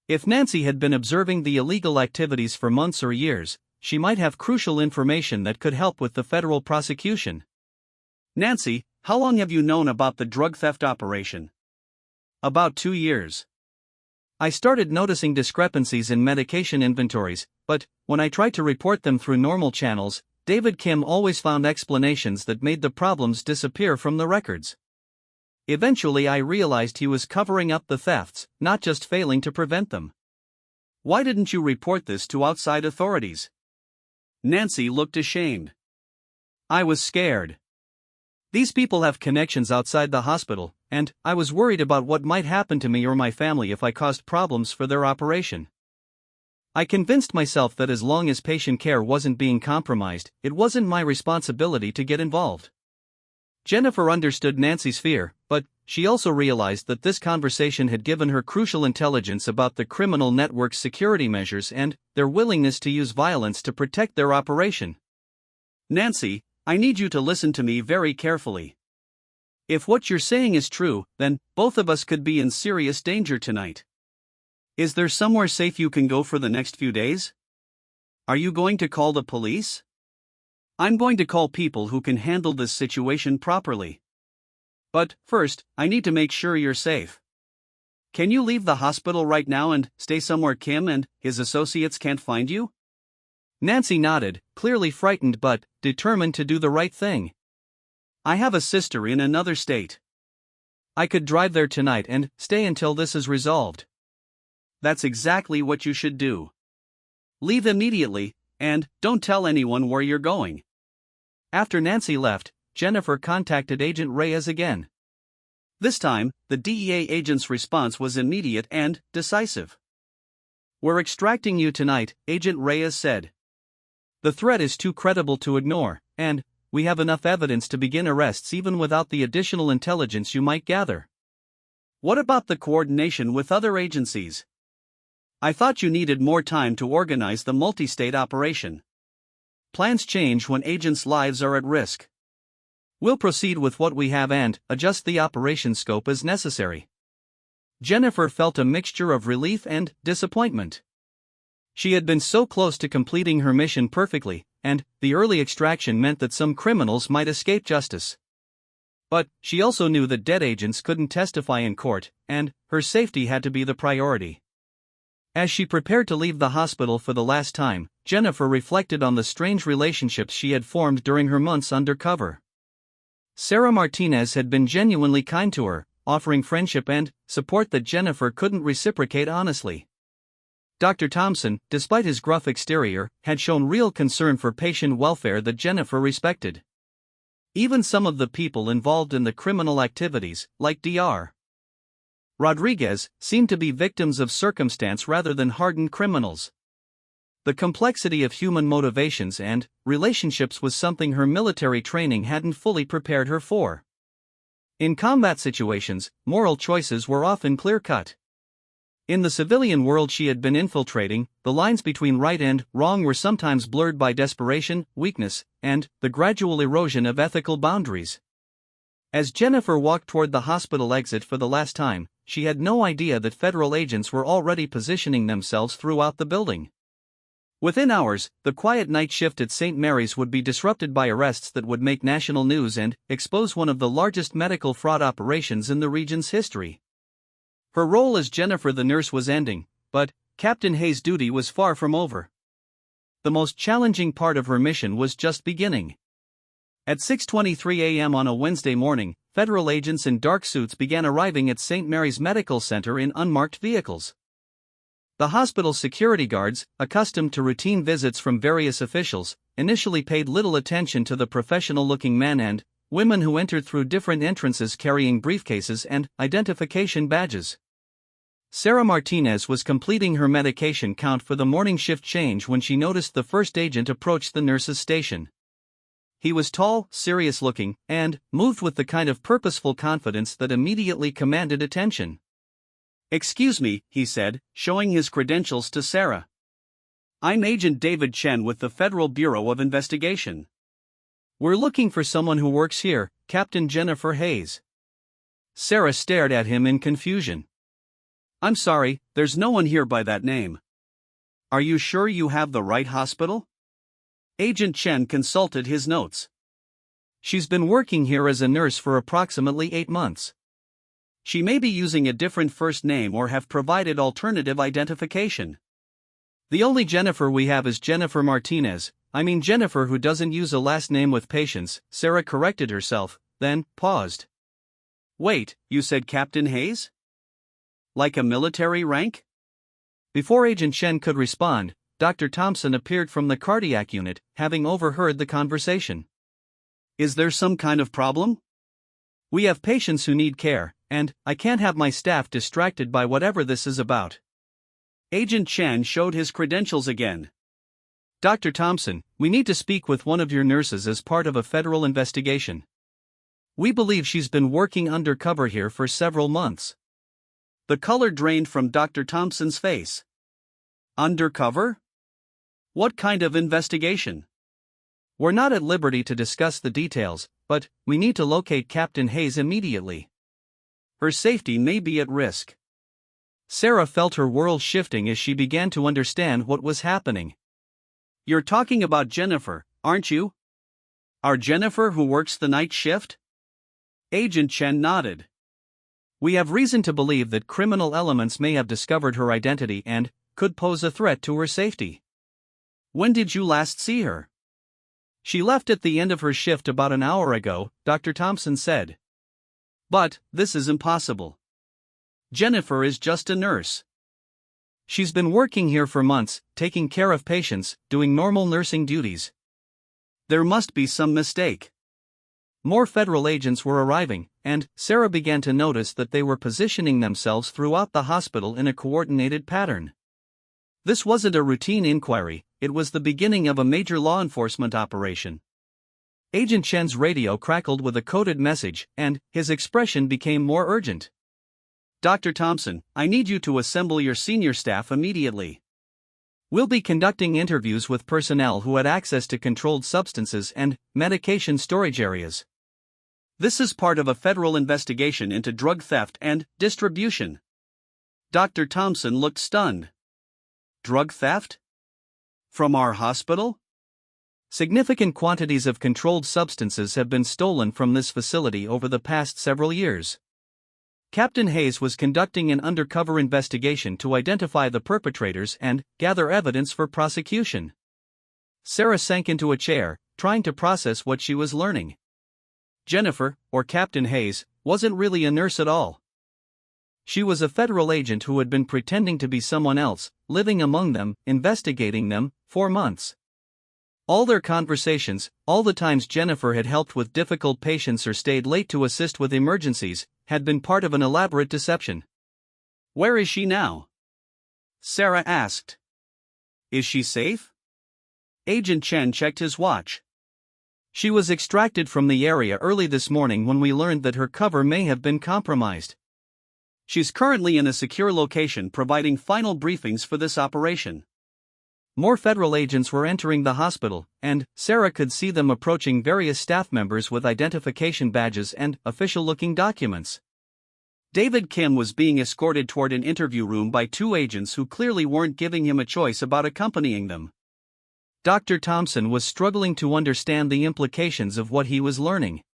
If Nancy had been observing the illegal activities for months or years, she might have crucial information that could help with the federal prosecution. Nancy, how long have you known about the drug theft operation? About 2 years. I started noticing discrepancies in medication inventories, but when I tried to report them through normal channels, David Kim always found explanations that made the problems disappear from the records. Eventually I realized he was covering up the thefts, not just failing to prevent them. Why didn't you report this to outside authorities? Nancy looked ashamed. I was scared. These people have connections outside the hospital, and I was worried about what might happen to me or my family if I caused problems for their operation. I convinced myself that as long as patient care wasn't being compromised, it wasn't my responsibility to get involved. Jennifer understood Nancy's fear, but she also realized that this conversation had given her crucial intelligence about the criminal network's security measures and their willingness to use violence to protect their operation. Nancy, I need you to listen to me very carefully. If what you're saying is true, then both of us could be in serious danger tonight. Is there somewhere safe you can go for the next few days? Are you going to call the police? I'm going to call people who can handle this situation properly. But first, I need to make sure you're safe. Can you leave the hospital right now and stay somewhere Kim and his associates can't find you? Nancy nodded, clearly frightened but determined to do the right thing. I have a sister in another state. I could drive there tonight and stay until this is resolved. That's exactly what you should do. Leave immediately, and don't tell anyone where you're going. After Nancy left, Jennifer contacted Agent Reyes again. This time, the DEA agent's response was immediate and decisive. We're extracting you tonight, Agent Reyes said. The threat is too credible to ignore, and we have enough evidence to begin arrests even without the additional intelligence you might gather. What about the coordination with other agencies? I thought you needed more time to organize the multi-state operation. Plans change when agents' lives are at risk. We'll proceed with what we have and adjust the operation scope as necessary. Jennifer felt a mixture of relief and disappointment. She had been so close to completing her mission perfectly, and the early extraction meant that some criminals might escape justice. But she also knew that dead agents couldn't testify in court, and her safety had to be the priority. As she prepared to leave the hospital for the last time, Jennifer reflected on the strange relationships she had formed during her months undercover. Sarah Martinez had been genuinely kind to her, offering friendship and support that Jennifer couldn't reciprocate honestly. Dr. Thompson, despite his gruff exterior, had shown real concern for patient welfare that Jennifer respected. Even some of the people involved in the criminal activities, like Dr. Rodriguez, seemed to be victims of circumstance rather than hardened criminals. The complexity of human motivations and relationships was something her military training hadn't fully prepared her for. In combat situations, moral choices were often clear-cut. In the civilian world she had been infiltrating, the lines between right and wrong were sometimes blurred by desperation, weakness, and the gradual erosion of ethical boundaries. As Jennifer walked toward the hospital exit for the last time, she had no idea that federal agents were already positioning themselves throughout the building. Within hours, the quiet night shift at St. Mary's would be disrupted by arrests that would make national news and expose one of the largest medical fraud operations in the region's history. Her role as Jennifer the nurse was ending, but Captain Hayes' duty was far from over. The most challenging part of her mission was just beginning. At 6:23 a.m. on a Wednesday morning, federal agents in dark suits began arriving at St. Mary's Medical Center in unmarked vehicles. The hospital's security guards, accustomed to routine visits from various officials, initially paid little attention to the professional-looking men and women who entered through different entrances carrying briefcases and identification badges. Sarah Martinez was completing her medication count for the morning shift change when she noticed the first agent approach the nurse's station. He was tall, serious-looking, and moved with the kind of purposeful confidence that immediately commanded attention. "Excuse me," he said, showing his credentials to Sarah. "I'm Agent David Chen with the Federal Bureau of Investigation. We're looking for someone who works here, Captain Jennifer Hayes." Sarah stared at him in confusion. "I'm sorry, there's no one here by that name. Are you sure you have the right hospital?" Agent Chen consulted his notes. "She's been working here as a nurse for approximately 8 months. She may be using a different first name or have provided alternative identification. The only Jennifer we have is Jennifer Martinez, I mean Jennifer who doesn't use a last name with patients," Sarah corrected herself, then paused. "Wait, you said Captain Hayes? Like a military rank?" Before Agent Chen could respond, Dr. Thompson appeared from the cardiac unit, having overheard the conversation. "Is there some kind of problem? We have patients who need care, and I can't have my staff distracted by whatever this is about." Agent Chen showed his credentials again. "Dr. Thompson, we need to speak with one of your nurses as part of a federal investigation. We believe she's been working undercover here for several months." The color drained from Dr. Thompson's face. "Undercover? What kind of investigation?" "We're not at liberty to discuss the details, but we need to locate Captain Hayes immediately. Her safety may be at risk." Sarah felt her world shifting as she began to understand what was happening. "You're talking about Jennifer, aren't you? Our Jennifer who works the night shift?" Agent Chen nodded. "We have reason to believe that criminal elements may have discovered her identity and could pose a threat to her safety." "When did you last see her?" "She left at the end of her shift about an hour ago," Dr. Thompson said. "But this is impossible. Jennifer is just a nurse. She's been working here for months, taking care of patients, doing normal nursing duties. There must be some mistake." More federal agents were arriving, and Sarah began to notice that they were positioning themselves throughout the hospital in a coordinated pattern. This wasn't a routine inquiry, it was the beginning of a major law enforcement operation. Agent Chen's radio crackled with a coded message, and his expression became more urgent. "Dr. Thompson, I need you to assemble your senior staff immediately. We'll be conducting interviews with personnel who had access to controlled substances and medication storage areas. This is part of a federal investigation into drug theft and distribution." Dr. Thompson looked stunned. "Drug theft? From our hospital?" "Significant quantities of controlled substances have been stolen from this facility over the past several years. Captain Hayes was conducting an undercover investigation to identify the perpetrators and gather evidence for prosecution." Sarah sank into a chair, trying to process what she was learning. Jennifer, or Captain Hayes, wasn't really a nurse at all. She was a federal agent who had been pretending to be someone else, living among them, investigating them, for months. All their conversations, all the times Jennifer had helped with difficult patients or stayed late to assist with emergencies, had been part of an elaborate deception. "Where is she now?" Sarah asked. "Is she safe?" Agent Chen checked his watch. "She was extracted from the area early this morning when we learned that her cover may have been compromised. She's currently in a secure location providing final briefings for this operation." More federal agents were entering the hospital, and Sarah could see them approaching various staff members with identification badges and official-looking documents. David Kim was being escorted toward an interview room by 2 agents who clearly weren't giving him a choice about accompanying them. Dr. Thompson was struggling to understand the implications of what he was learning.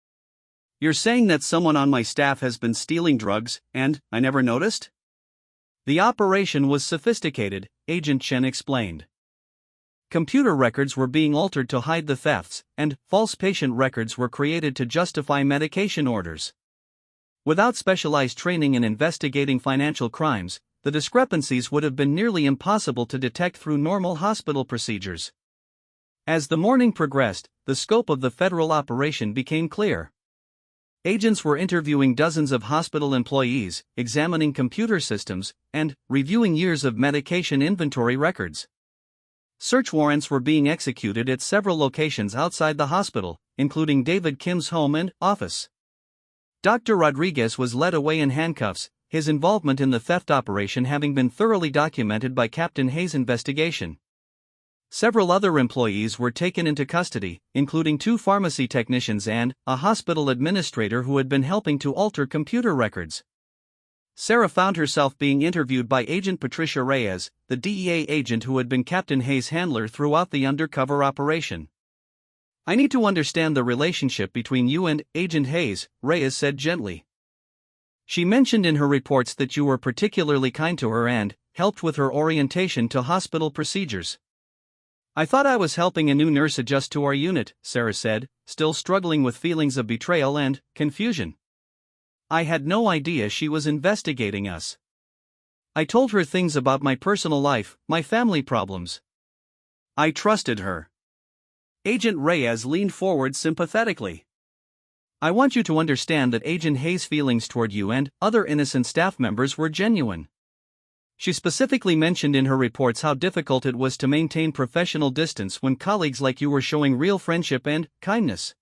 "You're saying that someone on my staff has been stealing drugs, and I never noticed?" "The operation was sophisticated," Agent Chen explained. "Computer records were being altered to hide the thefts, and false patient records were created to justify medication orders. Without specialized training in investigating financial crimes, the discrepancies would have been nearly impossible to detect through normal hospital procedures." As the morning progressed, the scope of the federal operation became clear. Agents were interviewing dozens of hospital employees, examining computer systems, and reviewing years of medication inventory records. Search warrants were being executed at several locations outside the hospital, including David Kim's home and office. Dr. Rodriguez was led away in handcuffs, his involvement in the theft operation having been thoroughly documented by Captain Hayes' investigation. Several other employees were taken into custody, including 2 pharmacy technicians and a hospital administrator who had been helping to alter computer records. Sarah found herself being interviewed by Agent Patricia Reyes, the DEA agent who had been Captain Hayes' handler throughout the undercover operation. "I need to understand the relationship between you and Agent Hayes," Reyes said gently. "She mentioned in her reports that you were particularly kind to her and helped with her orientation to hospital procedures." "I thought I was helping a new nurse adjust to our unit," Sarah said, still struggling with feelings of betrayal and confusion. "I had no idea she was investigating us. I told her things about my personal life, my family problems. I trusted her." Agent Reyes leaned forward sympathetically. "I want you to understand that Agent Hayes' feelings toward you and other innocent staff members were genuine. She specifically mentioned in her reports how difficult it was to maintain professional distance when colleagues like you were showing real friendship and kindness.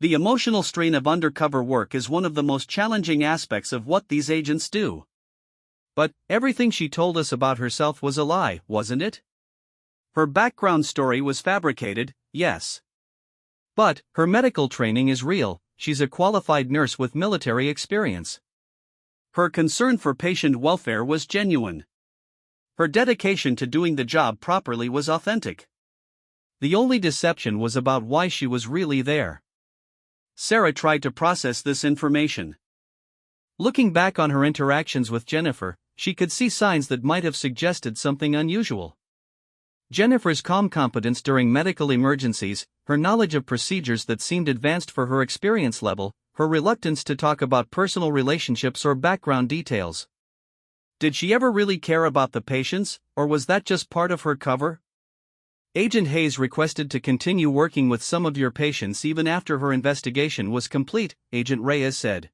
The emotional strain of undercover work is one of the most challenging aspects of what these agents do." "But everything she told us about herself was a lie, wasn't it?" "Her background story was fabricated, yes. But her medical training is real. She's a qualified nurse with military experience. Her concern for patient welfare was genuine. Her dedication to doing the job properly was authentic. The only deception was about why she was really there." Sarah tried to process this information. Looking back on her interactions with Jennifer, she could see signs that might have suggested something unusual. Jennifer's calm competence during medical emergencies, her knowledge of procedures that seemed advanced for her experience level, her reluctance to talk about personal relationships or background details. Did she ever really care about the patients, or was that just part of her cover? "Agent Hayes requested to continue working with some of your patients even after her investigation was complete," Agent Reyes said.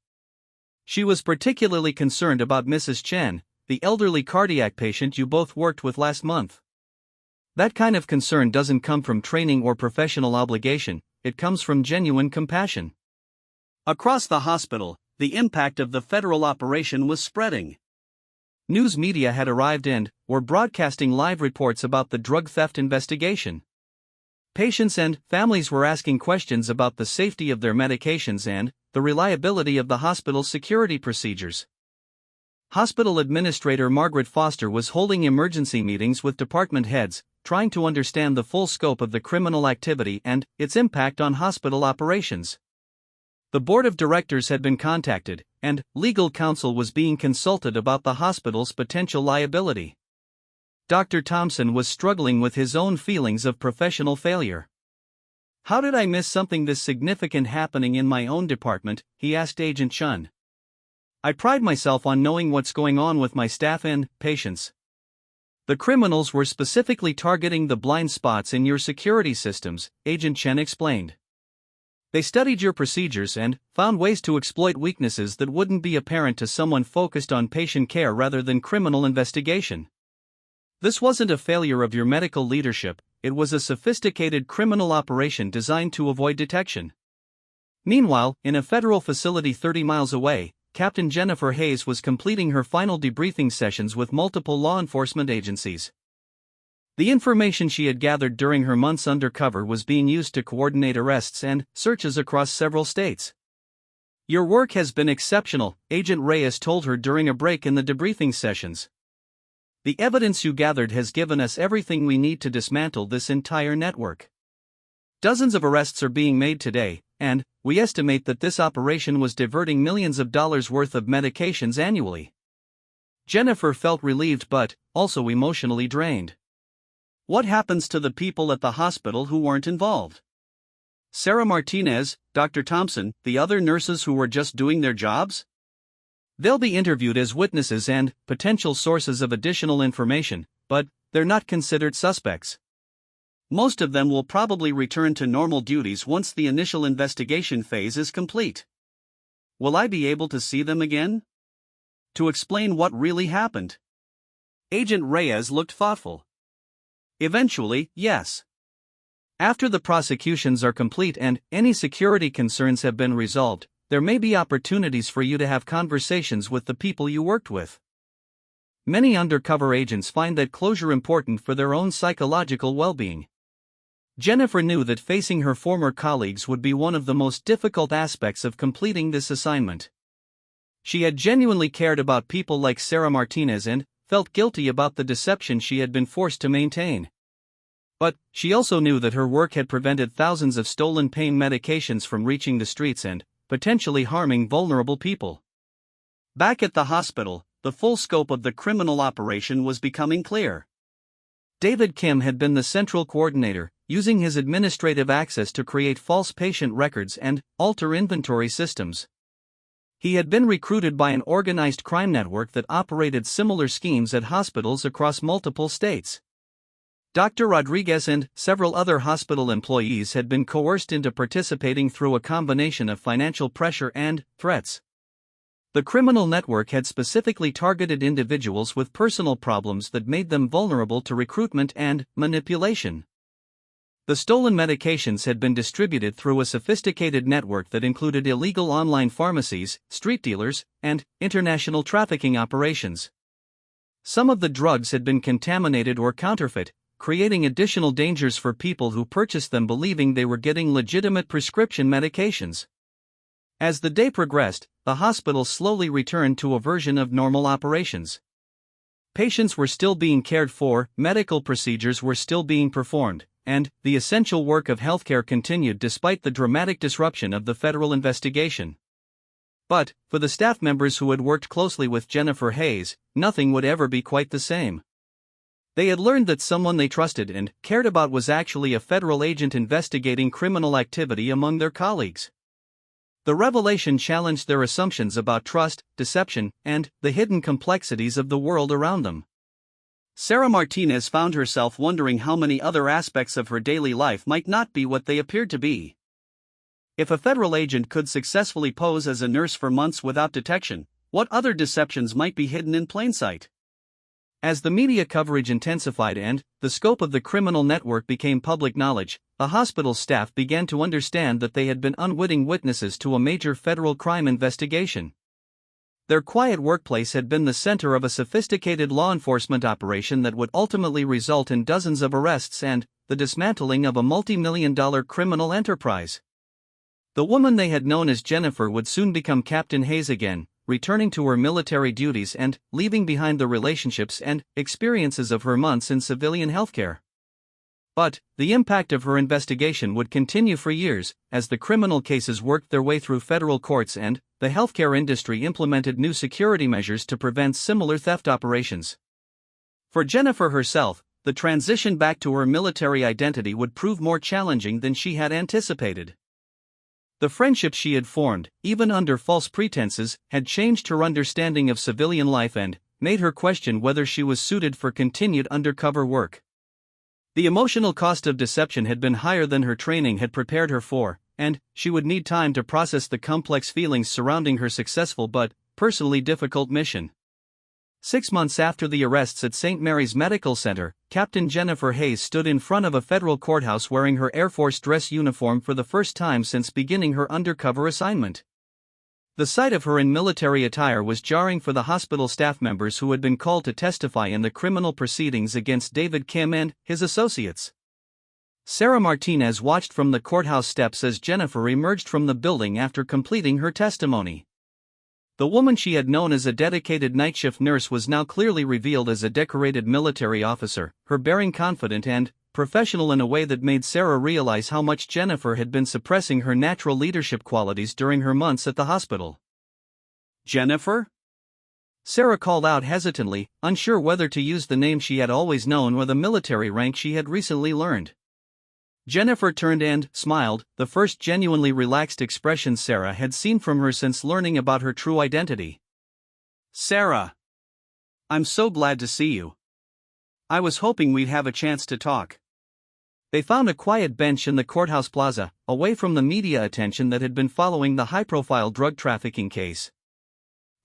"She was particularly concerned about Mrs. Chen, the elderly cardiac patient you both worked with last month. That kind of concern doesn't come from training or professional obligation, it comes from genuine compassion." Across the hospital, the impact of the federal operation was spreading. News media had arrived and were broadcasting live reports about the drug theft investigation. Patients and families were asking questions about the safety of their medications and the reliability of the hospital's security procedures. Hospital Administrator Margaret Foster was holding emergency meetings with department heads, trying to understand the full scope of the criminal activity and its impact on hospital operations. The board of directors had been contacted, and legal counsel was being consulted about the hospital's potential liability. Dr. Thompson was struggling with his own feelings of professional failure. "How did I miss something this significant happening in my own department?" he asked Agent Chun. "I pride myself on knowing what's going on with my staff and patients." "The criminals were specifically targeting the blind spots in your security systems," Agent Chen explained. "They studied your procedures and found ways to exploit weaknesses that wouldn't be apparent to someone focused on patient care rather than criminal investigation. This wasn't a failure of your medical leadership, it was a sophisticated criminal operation designed to avoid detection." Meanwhile, in a federal facility 30 miles away, Captain Jennifer Hayes was completing her final debriefing sessions with multiple law enforcement agencies. The information she had gathered during her months undercover was being used to coordinate arrests and searches across several states. "Your work has been exceptional," Agent Reyes told her during a break in the debriefing sessions. "The evidence you gathered has given us everything we need to dismantle this entire network. Dozens of arrests are being made today, and we estimate that this operation was diverting millions of dollars worth of medications annually." Jennifer felt relieved but also emotionally drained. What happens to the people at the hospital who weren't involved? Sarah Martinez, Dr. Thompson, the other nurses who were just doing their jobs? They'll be interviewed as witnesses and potential sources of additional information, but they're not considered suspects. Most of them will probably return to normal duties once the initial investigation phase is complete. Will I be able to see them again? To explain what really happened? Agent Reyes looked thoughtful. Eventually, yes. After the prosecutions are complete and any security concerns have been resolved, there may be opportunities for you to have conversations with the people you worked with. Many undercover agents find that closure important for their own psychological well-being. Jennifer knew that facing her former colleagues would be one of the most difficult aspects of completing this assignment. She had genuinely cared about people like Sarah Martinez and felt guilty about the deception she had been forced to maintain. But she also knew that her work had prevented thousands of stolen pain medications from reaching the streets and potentially harming vulnerable people. Back at the hospital, the full scope of the criminal operation was becoming clear. David Kim had been the central coordinator, using his administrative access to create false patient records and alter inventory systems. He had been recruited by an organized crime network that operated similar schemes at hospitals across multiple states. Dr. Rodriguez and several other hospital employees had been coerced into participating through a combination of financial pressure and threats. The criminal network had specifically targeted individuals with personal problems that made them vulnerable to recruitment and manipulation. The stolen medications had been distributed through a sophisticated network that included illegal online pharmacies, street dealers, and international trafficking operations. Some of the drugs had been contaminated or counterfeit, creating additional dangers for people who purchased them believing they were getting legitimate prescription medications. As the day progressed, the hospital slowly returned to a version of normal operations. Patients were still being cared for, medical procedures were still being performed, and the essential work of healthcare continued despite the dramatic disruption of the federal investigation. But, for the staff members who had worked closely with Jennifer Hayes, nothing would ever be quite the same. They had learned that someone they trusted and cared about was actually a federal agent investigating criminal activity among their colleagues. The revelation challenged their assumptions about trust, deception, and the hidden complexities of the world around them. Sarah Martinez found herself wondering how many other aspects of her daily life might not be what they appeared to be. If a federal agent could successfully pose as a nurse for months without detection, what other deceptions might be hidden in plain sight? As the media coverage intensified and the scope of the criminal network became public knowledge, the hospital staff began to understand that they had been unwitting witnesses to a major federal crime investigation. Their quiet workplace had been the center of a sophisticated law enforcement operation that would ultimately result in dozens of arrests and the dismantling of a multi-million-dollar criminal enterprise. The woman they had known as Jennifer would soon become Captain Hayes again, returning to her military duties and leaving behind the relationships and experiences of her months in civilian healthcare. But the impact of her investigation would continue for years, as the criminal cases worked their way through federal courts and the healthcare industry implemented new security measures to prevent similar theft operations. For Jennifer herself, the transition back to her military identity would prove more challenging than she had anticipated. The friendship she had formed, even under false pretenses, had changed her understanding of civilian life and made her question whether she was suited for continued undercover work. The emotional cost of deception had been higher than her training had prepared her for, and she would need time to process the complex feelings surrounding her successful but personally difficult mission. 6 months after the arrests at St. Mary's Medical Center, Captain Jennifer Hayes stood in front of a federal courthouse wearing her Air Force dress uniform for the first time since beginning her undercover assignment. The sight of her in military attire was jarring for the hospital staff members who had been called to testify in the criminal proceedings against David Kim and his associates. Sarah Martinez watched from the courthouse steps as Jennifer emerged from the building after completing her testimony. The woman she had known as a dedicated night shift nurse was now clearly revealed as a decorated military officer, her bearing confident and professional in a way that made Sarah realize how much Jennifer had been suppressing her natural leadership qualities during her months at the hospital. "Jennifer?" Sarah called out hesitantly, unsure whether to use the name she had always known or the military rank she had recently learned. Jennifer turned and smiled, the first genuinely relaxed expression Sarah had seen from her since learning about her true identity. "Sarah, I'm so glad to see you. I was hoping we'd have a chance to talk." They found a quiet bench in the courthouse plaza, away from the media attention that had been following the high-profile drug trafficking case.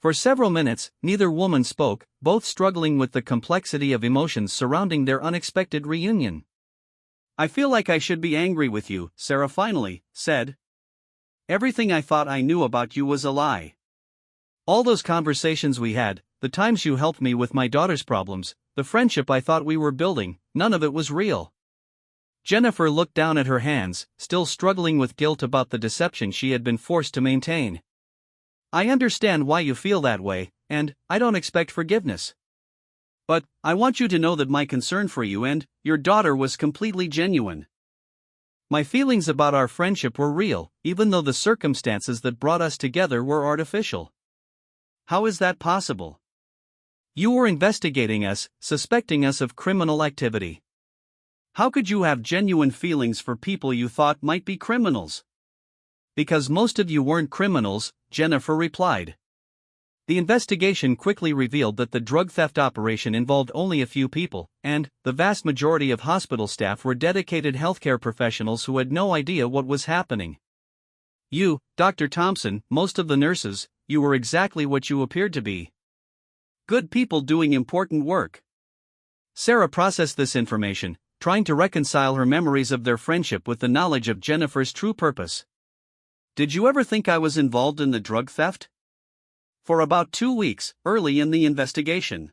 For several minutes, neither woman spoke, both struggling with the complexity of emotions surrounding their unexpected reunion. "I feel like I should be angry with you," Sarah finally said. "Everything I thought I knew about you was a lie. All those conversations we had, the times you helped me with my daughter's problems, the friendship I thought we were building, none of it was real." Jennifer looked down at her hands, still struggling with guilt about the deception she had been forced to maintain. "I understand why you feel that way, and I don't expect forgiveness. But I want you to know that my concern for you and your daughter was completely genuine. My feelings about our friendship were real, even though the circumstances that brought us together were artificial." "How is that possible?" "You were investigating us, suspecting us of criminal activity. How could you have genuine feelings for people you thought might be criminals?" "Because most of you weren't criminals," Jennifer replied. The investigation quickly revealed that the drug theft operation involved only a few people, and the vast majority of hospital staff were dedicated healthcare professionals who had no idea what was happening. "You, Dr. Thompson, most of the nurses, you were exactly what you appeared to be. Good people doing important work." Sarah processed this information, trying to reconcile her memories of their friendship with the knowledge of Jennifer's true purpose. "Did you ever think I was involved in the drug theft?" "For about 2 weeks, early in the investigation.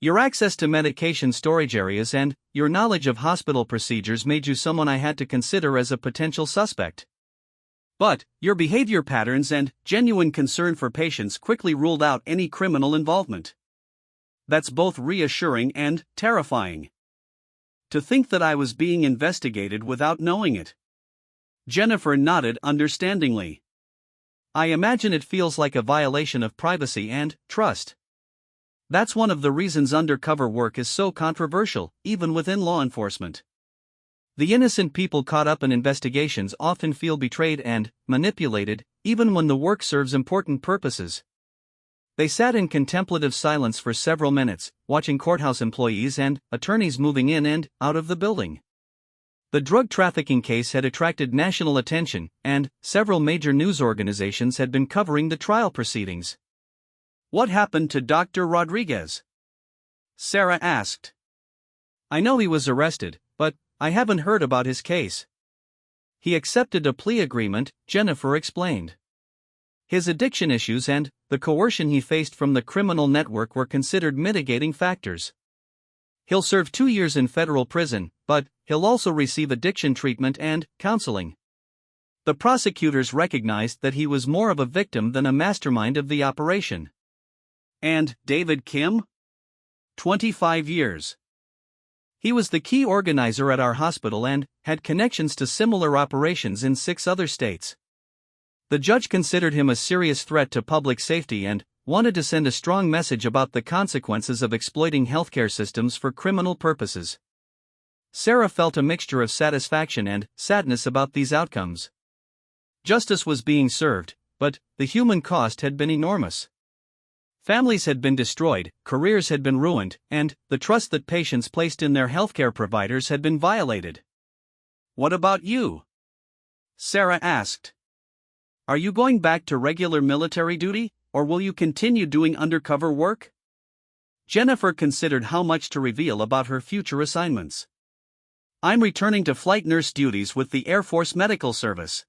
Your access to medication storage areas and your knowledge of hospital procedures made you someone I had to consider as a potential suspect. But your behavior patterns and genuine concern for patients quickly ruled out any criminal involvement. That's both reassuring and terrifying. To think that I was being investigated without knowing it." Jennifer nodded understandingly. "I imagine it feels like a violation of privacy and trust. That's one of the reasons undercover work is so controversial, even within law enforcement. The innocent people caught up in investigations often feel betrayed and manipulated, even when the work serves important purposes." They sat in contemplative silence for several minutes, watching courthouse employees and attorneys moving in and out of the building. The drug trafficking case had attracted national attention, and several major news organizations had been covering the trial proceedings. "What happened to Dr. Rodriguez?" Sarah asked. "I know he was arrested, but I haven't heard about his case." "He accepted a plea agreement," Jennifer explained. "His addiction issues and the coercion he faced from the criminal network were considered mitigating factors. He'll serve 2 years in federal prison, but he'll also receive addiction treatment and counseling." The prosecutors recognized that he was more of a victim than a mastermind of the operation. "And David Kim?" 25 years. "He was the key organizer at our hospital and had connections to similar operations in 6 other states. The judge considered him a serious threat to public safety and wanted to send a strong message about the consequences of exploiting healthcare systems for criminal purposes." Sarah felt a mixture of satisfaction and sadness about these outcomes. Justice was being served, but the human cost had been enormous. Families had been destroyed, careers had been ruined, and the trust that patients placed in their healthcare providers had been violated. "What about you?" Sarah asked. "Are you going back to regular military duty, or will you continue doing undercover work?" Jennifer considered how much to reveal about her future assignments. "I'm returning to flight nurse duties with the Air Force Medical Service.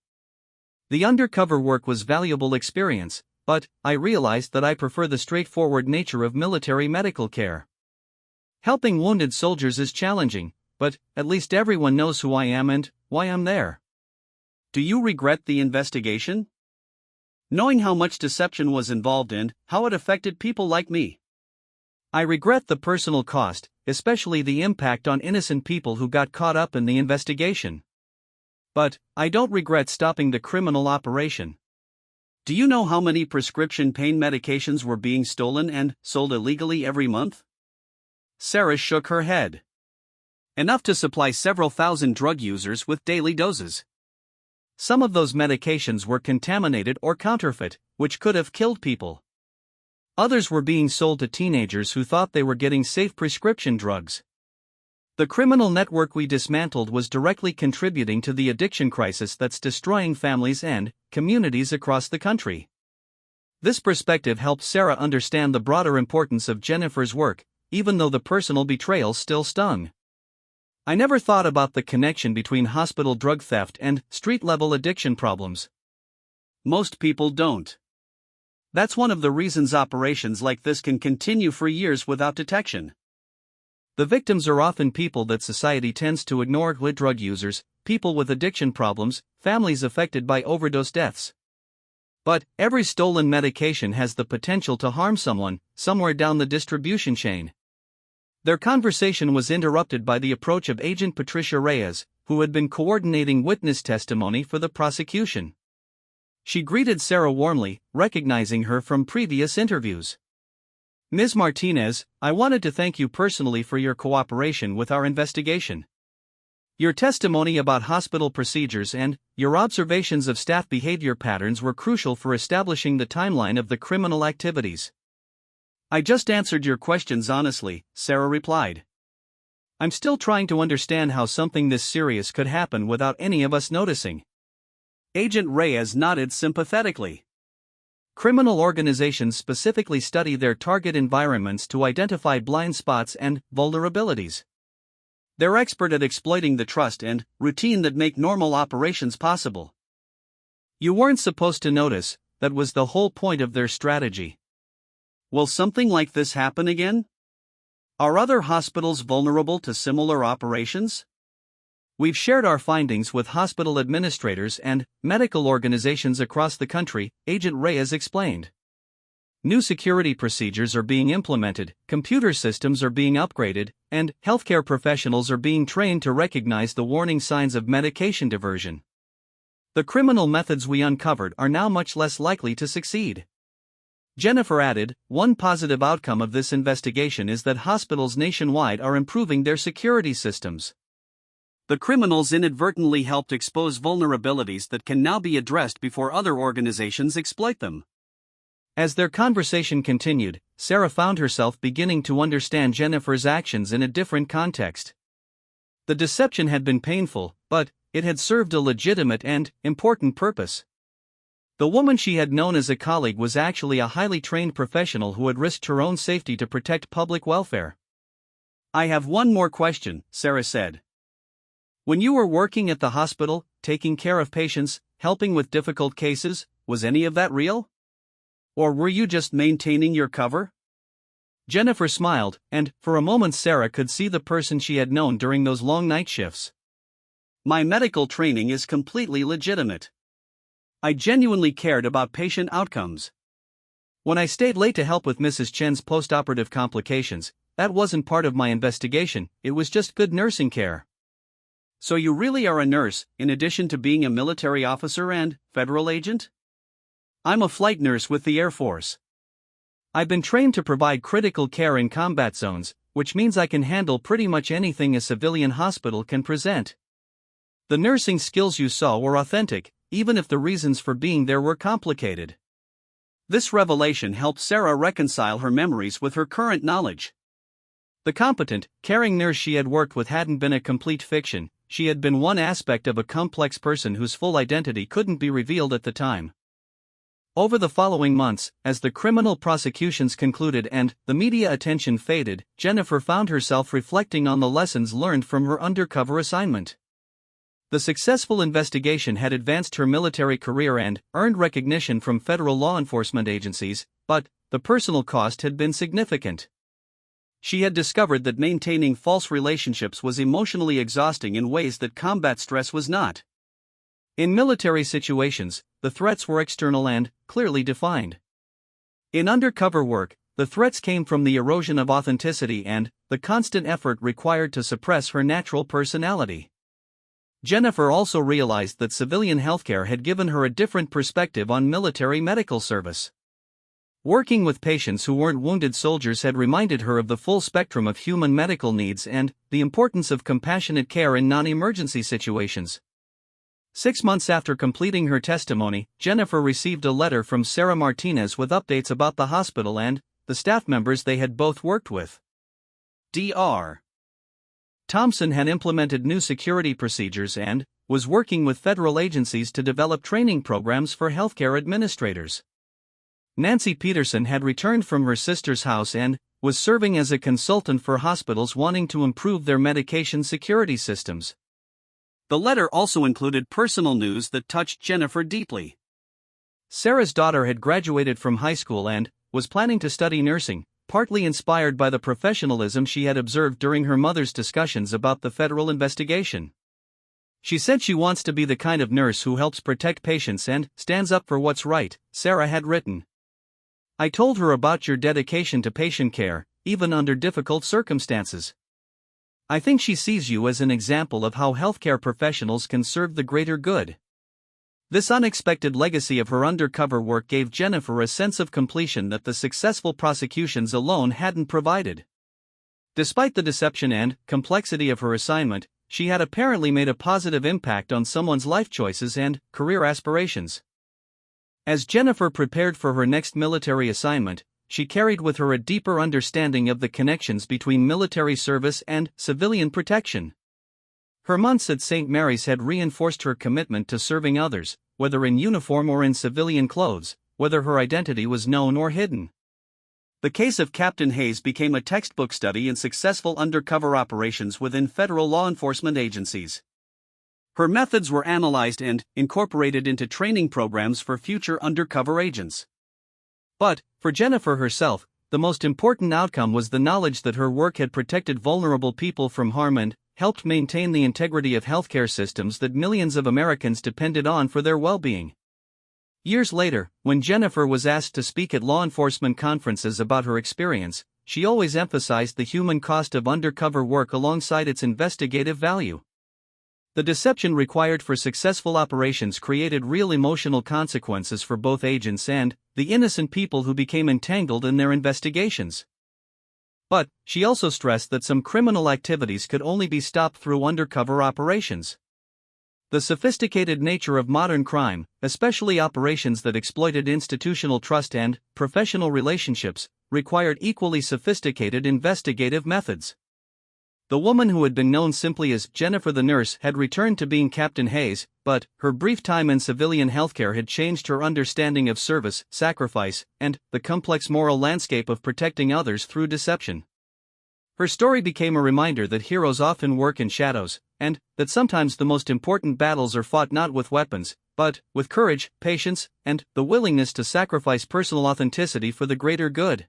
The undercover work was valuable experience, but I realized that I prefer the straightforward nature of military medical care. Helping wounded soldiers is challenging, but at least everyone knows who I am and why I'm there." "Do you regret the investigation? Knowing how much deception was involved and how it affected people like me?" "I regret the personal cost, especially the impact on innocent people who got caught up in the investigation. But I don't regret stopping the criminal operation." "Do you know how many prescription pain medications were being stolen and sold illegally every month?" Sarah shook her head. "Enough to supply several thousand drug users with daily doses. Some of those medications were contaminated or counterfeit, which could have killed people. Others were being sold to teenagers who thought they were getting safe prescription drugs. The criminal network we dismantled was directly contributing to the addiction crisis that's destroying families and communities across the country." This perspective helped Sarah understand the broader importance of Jennifer's work, even though the personal betrayal still stung. I never thought about the connection between hospital drug theft and street-level addiction problems. Most people don't. That's one of the reasons operations like this can continue for years without detection. The victims are often people that society tends to ignore: drug users, people with addiction problems, families affected by overdose deaths. But every stolen medication has the potential to harm someone, somewhere down the distribution chain. Their conversation was interrupted by the approach of Agent Patricia Reyes, who had been coordinating witness testimony for the prosecution. She greeted Sarah warmly, recognizing her from previous interviews. "Ms. Martinez, I wanted to thank you personally for your cooperation with our investigation. Your testimony about hospital procedures and your observations of staff behavior patterns were crucial for establishing the timeline of the criminal activities." "I just answered your questions honestly," Sarah replied. "I'm still trying to understand how something this serious could happen without any of us noticing." Agent Reyes nodded sympathetically. Criminal organizations specifically study their target environments to identify blind spots and vulnerabilities. They're expert at exploiting the trust and routine that make normal operations possible. You weren't supposed to notice, that was the whole point of their strategy. Will something like this happen again? Are other hospitals vulnerable to similar operations? We've shared our findings with hospital administrators and medical organizations across the country, Agent Reyes explained. New security procedures are being implemented, computer systems are being upgraded, and healthcare professionals are being trained to recognize the warning signs of medication diversion. The criminal methods we uncovered are now much less likely to succeed. Jennifer added, "One positive outcome of this investigation is that hospitals nationwide are improving their security systems. The criminals inadvertently helped expose vulnerabilities that can now be addressed before other organizations exploit them." As their conversation continued, Sarah found herself beginning to understand Jennifer's actions in a different context. The deception had been painful, but it had served a legitimate and important purpose. The woman she had known as a colleague was actually a highly trained professional who had risked her own safety to protect public welfare. "I have one more question," Sarah said. "When you were working at the hospital, taking care of patients, helping with difficult cases, was any of that real? Or were you just maintaining your cover?" Jennifer smiled, and for a moment Sarah could see the person she had known during those long night shifts. "My medical training is completely legitimate. I genuinely cared about patient outcomes. When I stayed late to help with Mrs. Chen's post-operative complications, that wasn't part of my investigation, it was just good nursing care." "So you really are a nurse, in addition to being a military officer and federal agent?" "I'm a flight nurse with the Air Force. I've been trained to provide critical care in combat zones, which means I can handle pretty much anything a civilian hospital can present. The nursing skills you saw were authentic, even if the reasons for being there were complicated." This revelation helped Sarah reconcile her memories with her current knowledge. The competent, caring nurse she had worked with hadn't been a complete fiction, she had been one aspect of a complex person whose full identity couldn't be revealed at the time. Over the following months, as the criminal prosecutions concluded and the media attention faded, Jennifer found herself reflecting on the lessons learned from her undercover assignment. The successful investigation had advanced her military career and earned recognition from federal law enforcement agencies, but the personal cost had been significant. She had discovered that maintaining false relationships was emotionally exhausting in ways that combat stress was not. In military situations, the threats were external and clearly defined. In undercover work, the threats came from the erosion of authenticity and the constant effort required to suppress her natural personality. Jennifer also realized that civilian healthcare had given her a different perspective on military medical service. Working with patients who weren't wounded soldiers had reminded her of the full spectrum of human medical needs and the importance of compassionate care in non-emergency situations. 6 months after completing her testimony, Jennifer received a letter from Sarah Martinez with updates about the hospital and the staff members they had both worked with. Dr. Thompson had implemented new security procedures and was working with federal agencies to develop training programs for healthcare administrators. Nancy Peterson had returned from her sister's house and was serving as a consultant for hospitals wanting to improve their medication security systems. The letter also included personal news that touched Jennifer deeply. Sarah's daughter had graduated from high school and was planning to study nursing, partly inspired by the professionalism she had observed during her mother's discussions about the federal investigation. She said she wants to be the kind of nurse who helps protect patients and stands up for what's right, Sarah had written. I told her about your dedication to patient care, even under difficult circumstances. I think she sees you as an example of how healthcare professionals can serve the greater good. This unexpected legacy of her undercover work gave Jennifer a sense of completion that the successful prosecutions alone hadn't provided. Despite the deception and complexity of her assignment, she had apparently made a positive impact on someone's life choices and career aspirations. As Jennifer prepared for her next military assignment, she carried with her a deeper understanding of the connections between military service and civilian protection. Her months at St. Mary's had reinforced her commitment to serving others, whether in uniform or in civilian clothes, whether her identity was known or hidden. The case of Captain Hayes became a textbook study in successful undercover operations within federal law enforcement agencies. Her methods were analyzed and incorporated into training programs for future undercover agents. But, for Jennifer herself, the most important outcome was the knowledge that her work had protected vulnerable people from harm and helped maintain the integrity of healthcare systems that millions of Americans depended on for their well-being. Years later, when Jennifer was asked to speak at law enforcement conferences about her experience, she always emphasized the human cost of undercover work alongside its investigative value. The deception required for successful operations created real emotional consequences for both agents and the innocent people who became entangled in their investigations. But, she also stressed that some criminal activities could only be stopped through undercover operations. The sophisticated nature of modern crime, especially operations that exploited institutional trust and professional relationships, required equally sophisticated investigative methods. The woman who had been known simply as Jennifer the nurse had returned to being Captain Hayes, but her brief time in civilian healthcare had changed her understanding of service, sacrifice, and the complex moral landscape of protecting others through deception. Her story became a reminder that heroes often work in shadows, and that sometimes the most important battles are fought not with weapons, but with courage, patience, and the willingness to sacrifice personal authenticity for the greater good.